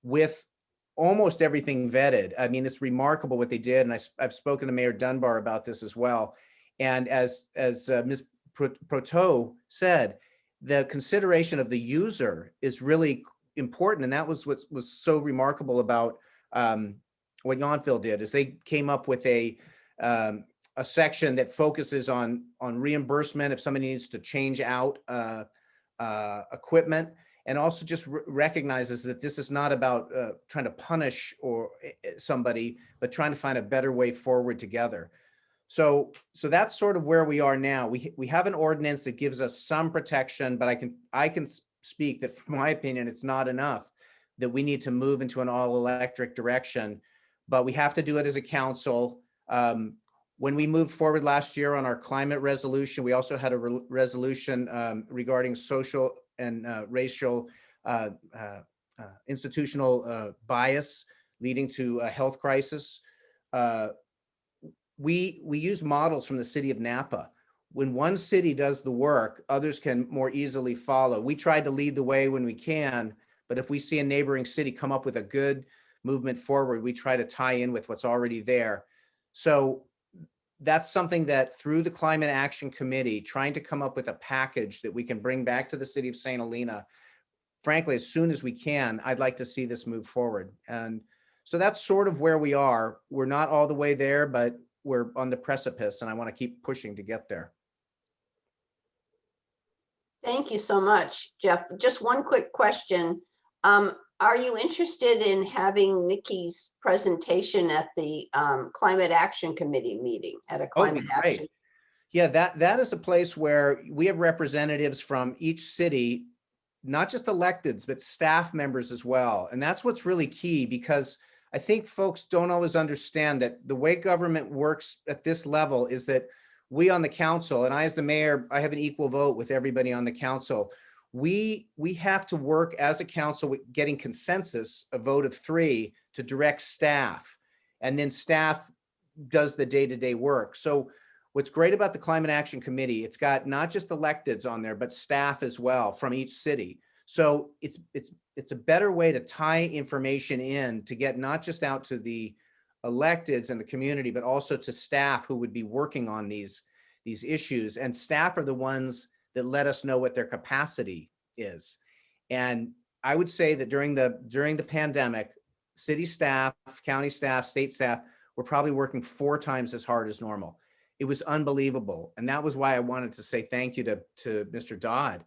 with almost everything vetted, I mean, it's remarkable what they did. And I've spoken to Mayor Dunbar about this as well. And as Ms. Proteau said, the consideration of the user is really important. And that was what was so remarkable about what Yountville did, is they came up with a section that focuses on reimbursement if somebody needs to change out equipment, and also just recognizes that this is not about trying to punish somebody, but trying to find a better way forward together. So that's sort of where we are now. We have an ordinance that gives us some protection, but I can speak that from my opinion, it's not enough, that we need to move into an all electric direction, but we have to do it as a council. When we moved forward last year on our climate resolution, we also had a resolution regarding social and racial institutional bias leading to a health crisis. We use models from the city of Napa. When one city does the work, others can more easily follow. We try to lead the way when we can, but if we see a neighboring city come up with a good movement forward, we try to tie in with what's already there. So that's something that through the Climate Action Committee, trying to come up with a package that we can bring back to the city of St. Helena, frankly, as soon as we can, I'd like to see this move forward. And so that's sort of where we are. We're not all the way there, but we're on the precipice, and I want to keep pushing to get there. Thank you so much, Jeff. Just one quick question. Are you interested in having Nikki's presentation at the Climate Action Committee meeting at a climate action? Yeah, that is a place where we have representatives from each city, not just electeds, but staff members as well. And that's what's really key, because I think folks don't always understand that the way government works at this level is that we on the council, and I as the mayor, I have an equal vote with everybody on the council. We have to work as a council with getting consensus, a vote of 3, to direct staff, and then staff does the day-to-day work. So what's great about the Climate Action Committee, it's got not just electeds on there, but staff as well from each city. So it's a better way to tie information in to get not just out to the electeds and the community, but also to staff who would be working on these issues. And staff are the ones that let us know what their capacity is. And I would say that during the pandemic, city staff, county staff, state staff were probably working 4 times as hard as normal. It was unbelievable. And that was why I wanted to say thank you to Mr. Dodd.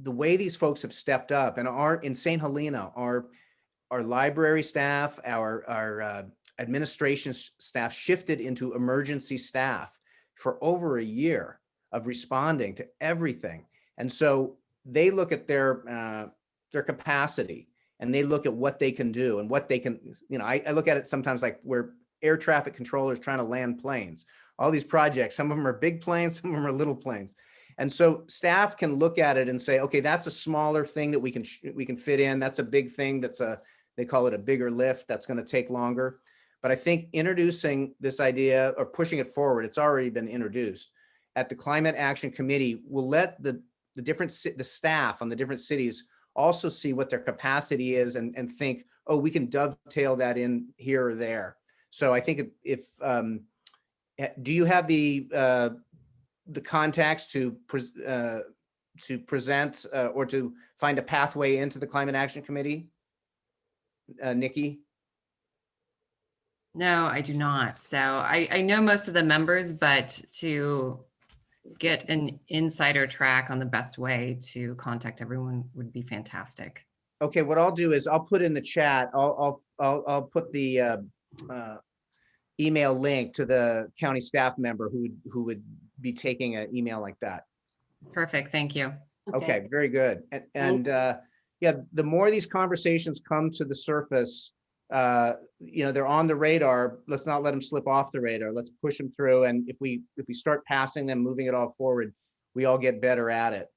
The way these folks have stepped up, and in St. Helena, our library staff, our administration staff shifted into emergency staff for over a year of responding to everything. And so they look at their capacity, and they look at what they can do and what they can, I look at it sometimes like we're air traffic controllers trying to land planes. All these projects, some of them are big planes, some of them are little planes. And so staff can look at it and say, okay, that's a smaller thing that we can fit in. That's a big thing. They call it a bigger lift. That's going to take longer. But I think introducing this idea or pushing it forward, it's already been introduced at the Climate Action Committee, will let the staff on the different cities also see what their capacity is and think, oh, we can dovetail that in here or there. So I think if, do you have the contacts to present or to find a pathway into the Climate Action Committee? Nikki? No, I do not. So I know most of the members, but to get an insider track on the best way to contact everyone would be fantastic. Okay, what I'll do is I'll put in the chat, I'll put the email link to the county staff member who would be taking an email like that. Perfect. Thank you. Okay, very good. And yeah, the more these conversations come to the surface, they're on the radar. Let's not let them slip off the radar. Let's push them through. And if we start passing them, moving it all forward, we all get better at it.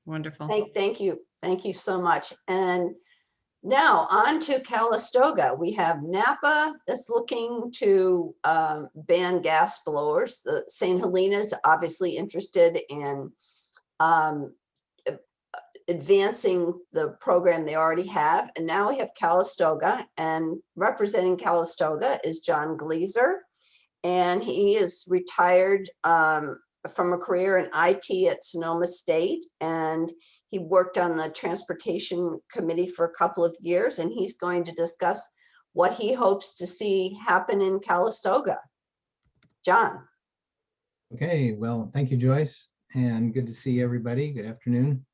Wonderful. Thank you. Thank you so much. And now on to Calistoga. We have Napa that's looking to ban gas blowers. St. Helena's obviously interested in advancing the program they already have. And now we have Calistoga, and representing Calistoga is John Gleaser. And he is retired from a career in IT at Sonoma State. And he worked on the transportation committee for a couple of years, and he's going to discuss what he hopes to see happen in Calistoga. John. Okay, well, thank you, Joyce, and good to see everybody. Good afternoon.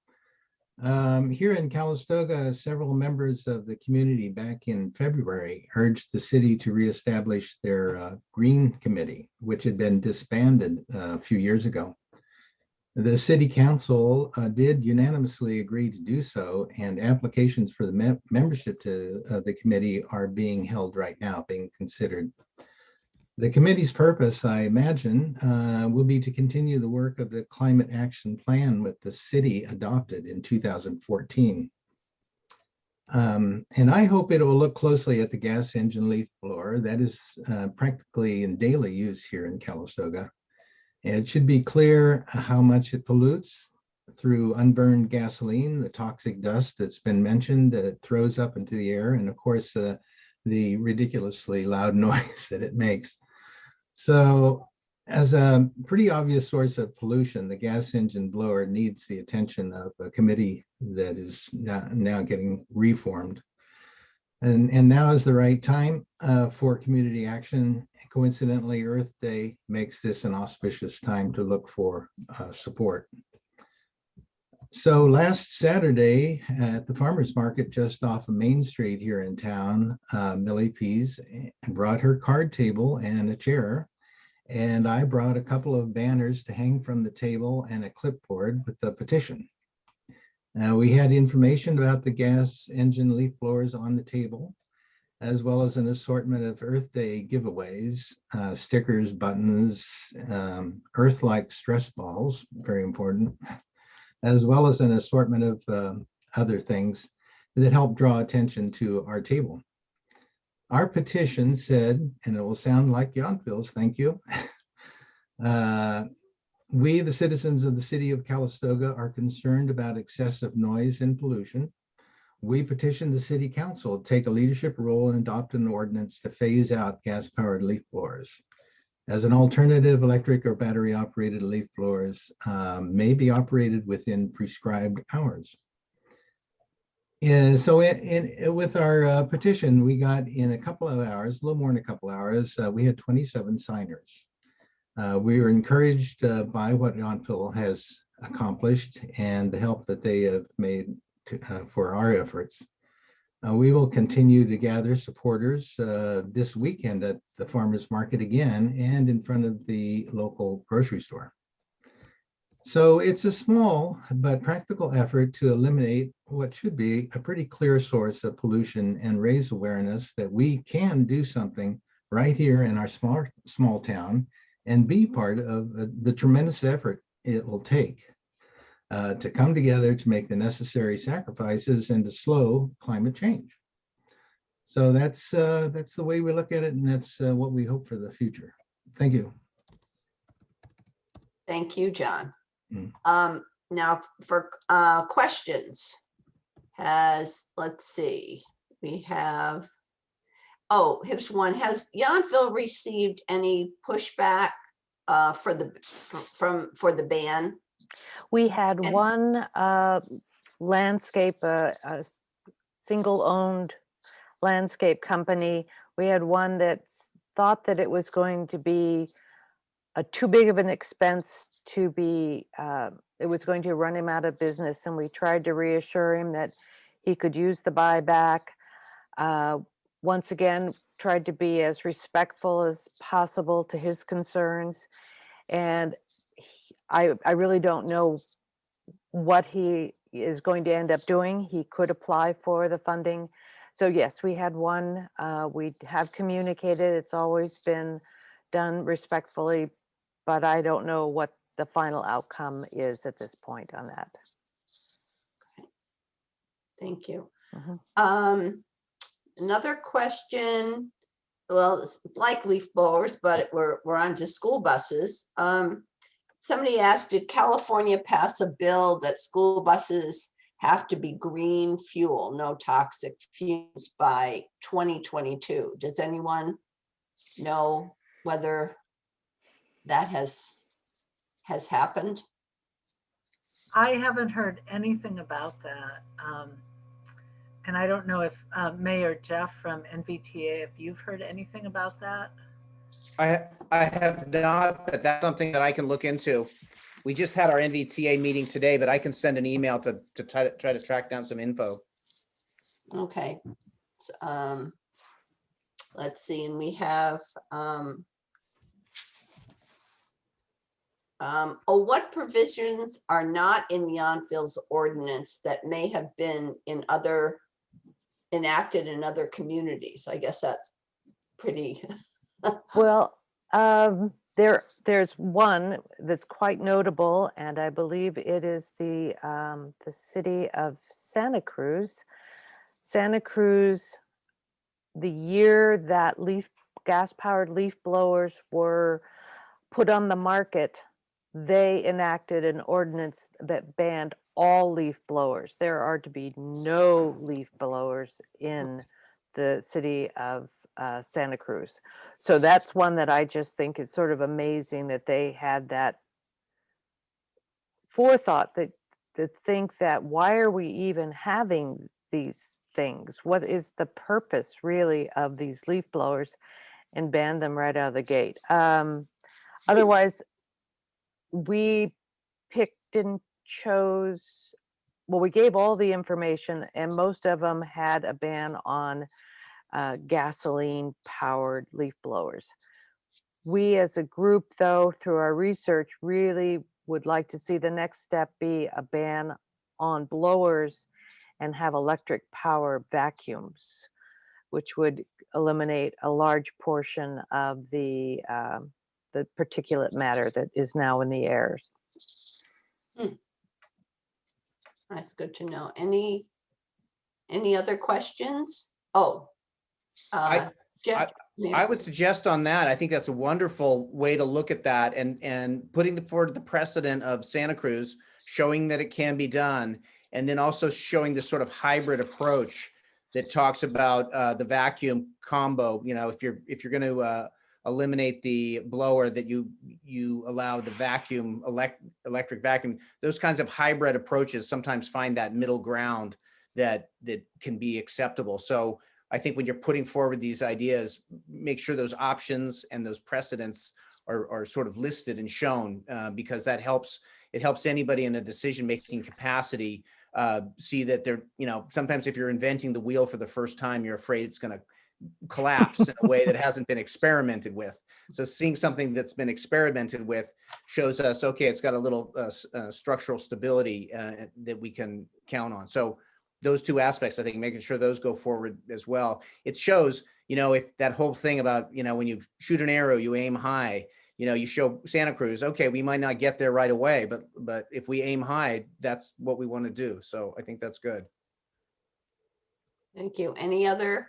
Here in Calistoga, several members of the community back in February urged the city to reestablish their Green Committee, which had been disbanded a few years ago. The city council did unanimously agree to do so, and applications for the membership to the committee are being held right now, being considered. The committee's purpose, I imagine, will be to continue the work of the climate action plan with the city adopted in 2014. And I hope it will look closely at the gas engine leaf blower that is practically in daily use here in Calistoga. And it should be clear how much it pollutes through unburned gasoline, the toxic dust that's been mentioned that it throws up into the air, and of course, the ridiculously loud noise that it makes. So as a pretty obvious source of pollution, the gas engine blower needs the attention of a committee that is now getting reformed. And now is the right time for community action. Coincidentally, Earth Day makes this an auspicious time to look for support. So last Saturday at the farmer's market just off of Main Street here in town, Millie Pease brought her card table and a chair, and I brought a couple of banners to hang from the table and a clipboard with the petition. We had information about the gas engine leaf blowers on the table, as well as an assortment of Earth Day giveaways, stickers, buttons, Earth-like stress balls, very important, as well as an assortment of other things that help draw attention to our table. Our petition said, and it will sound like Yountville's, thank you. We, the citizens of the city of Calistoga, are concerned about excessive noise and pollution. We petition the city council to take a leadership role and adopt an ordinance to phase out gas-powered leaf blowers. As an alternative, electric or battery-operated leaf blowers may be operated within prescribed hours. So with our petition, we got in a couple of hours, a little more than a couple of hours, we had 27 signers. We were encouraged by what Yountville has accomplished and the help that they have made for our efforts. We will continue to gather supporters this weekend at the farmers market again and in front of the local grocery store. So it's a small but practical effort to eliminate what should be a pretty clear source of pollution and raise awareness that we can do something right here in our small town and be part of the tremendous effort it will take to come together to make the necessary sacrifices and to slow climate change. So that's the way we look at it, and that's what we hope for the future. Thank you. Thank you, John. Mm. Now for questions, let's see, we have Oh, here's one. Has Yountville received any pushback for the ban? We had And- one landscape, single-owned landscape company. We had one that thought that it was going to be too big of an expense to be, it was going to run him out of business. And we tried to reassure him that he could use the buyback. Once again, tried to be as respectful as possible to his concerns. And I really don't know what he is going to end up doing. He could apply for the funding. So yes, we had one. We have communicated. It's always been done respectfully, but I don't know what the final outcome is at this point on that. Thank you. Mhm. Another question. Well, it's like leaf blowers, but we're on to school buses. Somebody asked, did California pass a bill that school buses have to be green fuel, no toxic fumes by 2022? Does anyone know whether that has happened? I haven't heard anything about that. And I don't know if Mayor Jeff from NVTA, if you've heard anything about that. I have not, but that's something that I can look into. We just had our NVTA meeting today, but I can send an email to try to track down some info. Okay. Let's see, and we have, what provisions are not in Yountville's ordinance that may have been enacted in other communities? I guess that's pretty. Well, there's one that's quite notable, and I believe it is the city of Santa Cruz. Santa Cruz, the year that gas-powered leaf blowers were put on the market, they enacted an ordinance that banned all leaf blowers. There are to be no leaf blowers in the city of Santa Cruz. So that's one that I just think is sort of amazing that they had that forethought that think that why are we even having these things? What is the purpose really of these leaf blowers, and ban them right out of the gate? Otherwise, we picked and chose, well, we gave all the information, and most of them had a ban on gasoline powered leaf blowers. We as a group, though, through our research, really would like to see the next step be a ban on blowers and have electric power vacuums, which would eliminate a large portion of the particulate matter that is now in the air. That's good to know. Any other questions? Oh, Jeff. I would suggest on that, I think that's a wonderful way to look at that, and putting forward the precedent of Santa Cruz, showing that it can be done, and then also showing this sort of hybrid approach that talks about the vacuum combo. You know, if you're going to eliminate the blower, that you allow the vacuum, electric vacuum. Those kinds of hybrid approaches sometimes find that middle ground that can be acceptable. So I think when you're putting forward these ideas, make sure those options and those precedents are sort of listed and shown, because it helps anybody in a decision-making capacity see that they're, sometimes if you're inventing the wheel for the first time, you're afraid it's going to collapse in a way that hasn't been experimented with. So seeing something that's been experimented with shows us, okay, it's got a little structural stability that we can count on. So those two aspects, I think, making sure those go forward as well. It shows, if that whole thing about, when you shoot an arrow, you aim high, you show Santa Cruz, okay, we might not get there right away, but if we aim high, that's what we want to do. So I think that's good. Thank you. Any other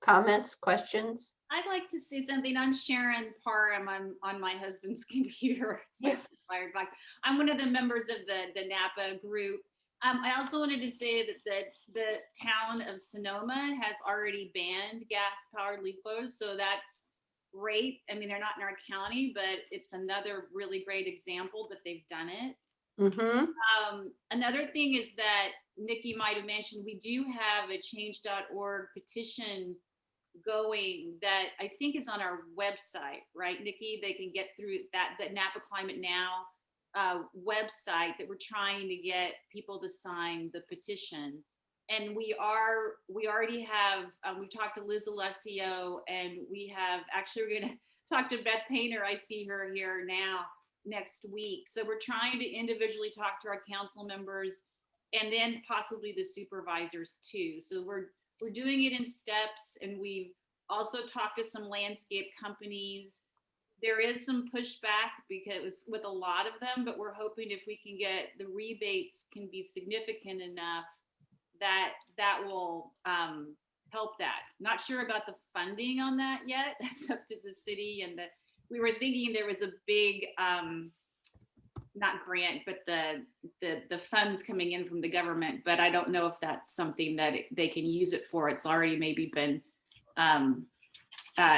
comments, questions? I'd like to see something. I'm Sharon Parham. I'm on my husband's computer. It's Yeah. fired back. I'm one of the members of the Napa group. I also wanted to say that the town of Sonoma has already banned gas-powered leaf blowers, so that's great. I mean, they're not in our county, but it's another really great example that they've done it. Another thing is that Nikki might have mentioned, we do have a change.org petition going that I think is on our website, right, Nikki? They can get through that, the Napa Climate Now website that we're trying to get people to sign the petition. And we already have, we talked to Liz Alessio, and we have, actually we're gonna talk to Beth Painter. I see her here now next week. So we're trying to individually talk to our council members and then possibly the supervisors too. So we're doing it in steps, and we've also talked to some landscape companies. There is some pushback because with a lot of them, but we're hoping if we can get the rebates can be significant enough that will help that. Not sure about the funding on that yet. That's up to the city, and we were thinking there was a big not grant, but the funds coming in from the government, but I don't know if that's something that they can use it for. It's already maybe been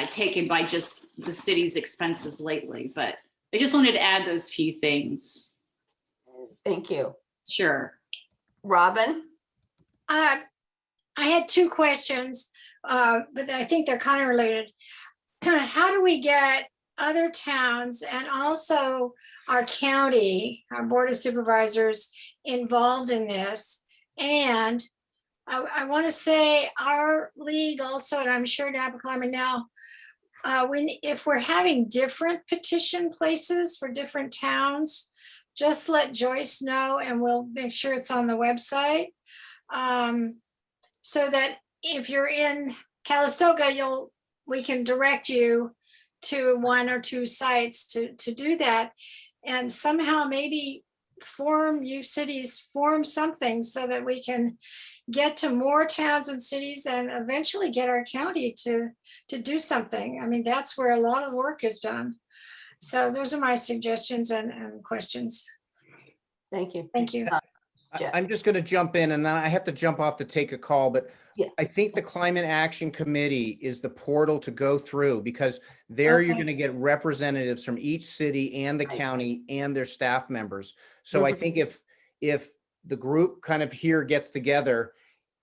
taken by just the city's expenses lately, but I just wanted to add those few things. Thank you. Sure. Robin? I had two questions, but I think they're kind of related. How do we get other towns and also our county, our Board of Supervisors involved in this? And I want to say our league also, and I'm sure Napa Climate Now, if we're having different petition places for different towns, just let Joyce know and we'll make sure it's on the website. So that if you're in Calistoga, we can direct you to one or two sites to do that. And somehow maybe you cities form something so that we can get to more towns and cities and eventually get our county to do something. I mean, that's where a lot of work is done. So those are my suggestions and questions. Thank you. Thank you. Jeff. I'm just going to jump in, and then I have to jump off to take a call, but Yeah. I think the Climate Action Committee is the portal to go through, because there you're Okay. going to get representatives from each city and the Right. county and their staff members. So I think if the group kind of here gets together,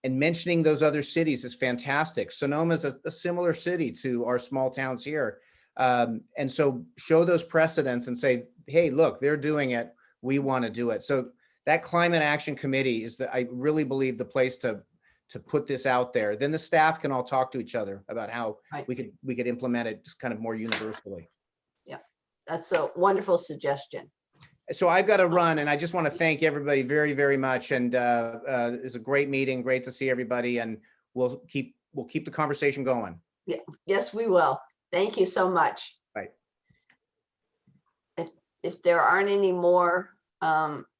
and mentioning those other cities is fantastic. Sonoma is a similar city to our small towns here. And so show those precedents and say, hey, look, they're doing it. We want to do it. So that Climate Action Committee is I really believe the place to put this out there. Then the staff can all talk to each other about how Right. we could implement it just kind of more universally. That's a wonderful suggestion. So I've got to run, and I just want to thank everybody very, very much. And it's a great meeting. Great to see everybody, and we'll keep the conversation going. Yes, we will. Thank you so much. Right. If there aren't any more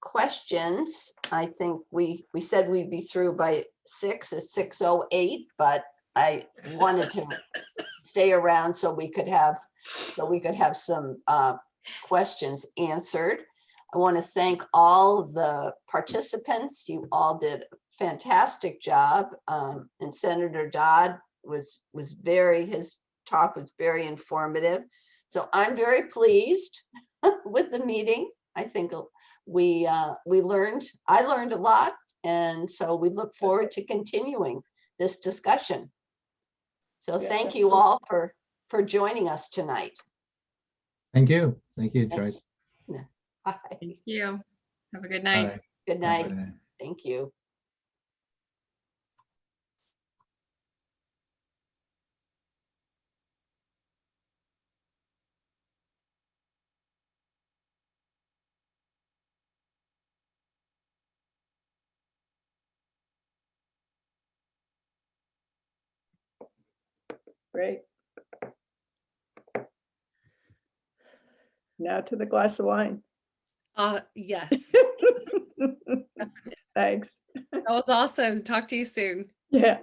questions, I think we said we'd be through by 6. It's 6:08, but I wanted to stay around so we could have some questions answered. I want to thank all the participants. You all did a fantastic job. And Senator Dodd his talk was very informative. So I'm very pleased with the meeting. I think I learned a lot. And so we look forward to continuing this discussion. So Yeah, thank you all for joining us tonight. Thank you. Thank you, Joyce. Bye. Thank you. Have a good night. Bye. Good Bye. night. Thank you. Great. Now to the glass of wine. Yes, Thanks. that was awesome. Talk to you soon. Yeah.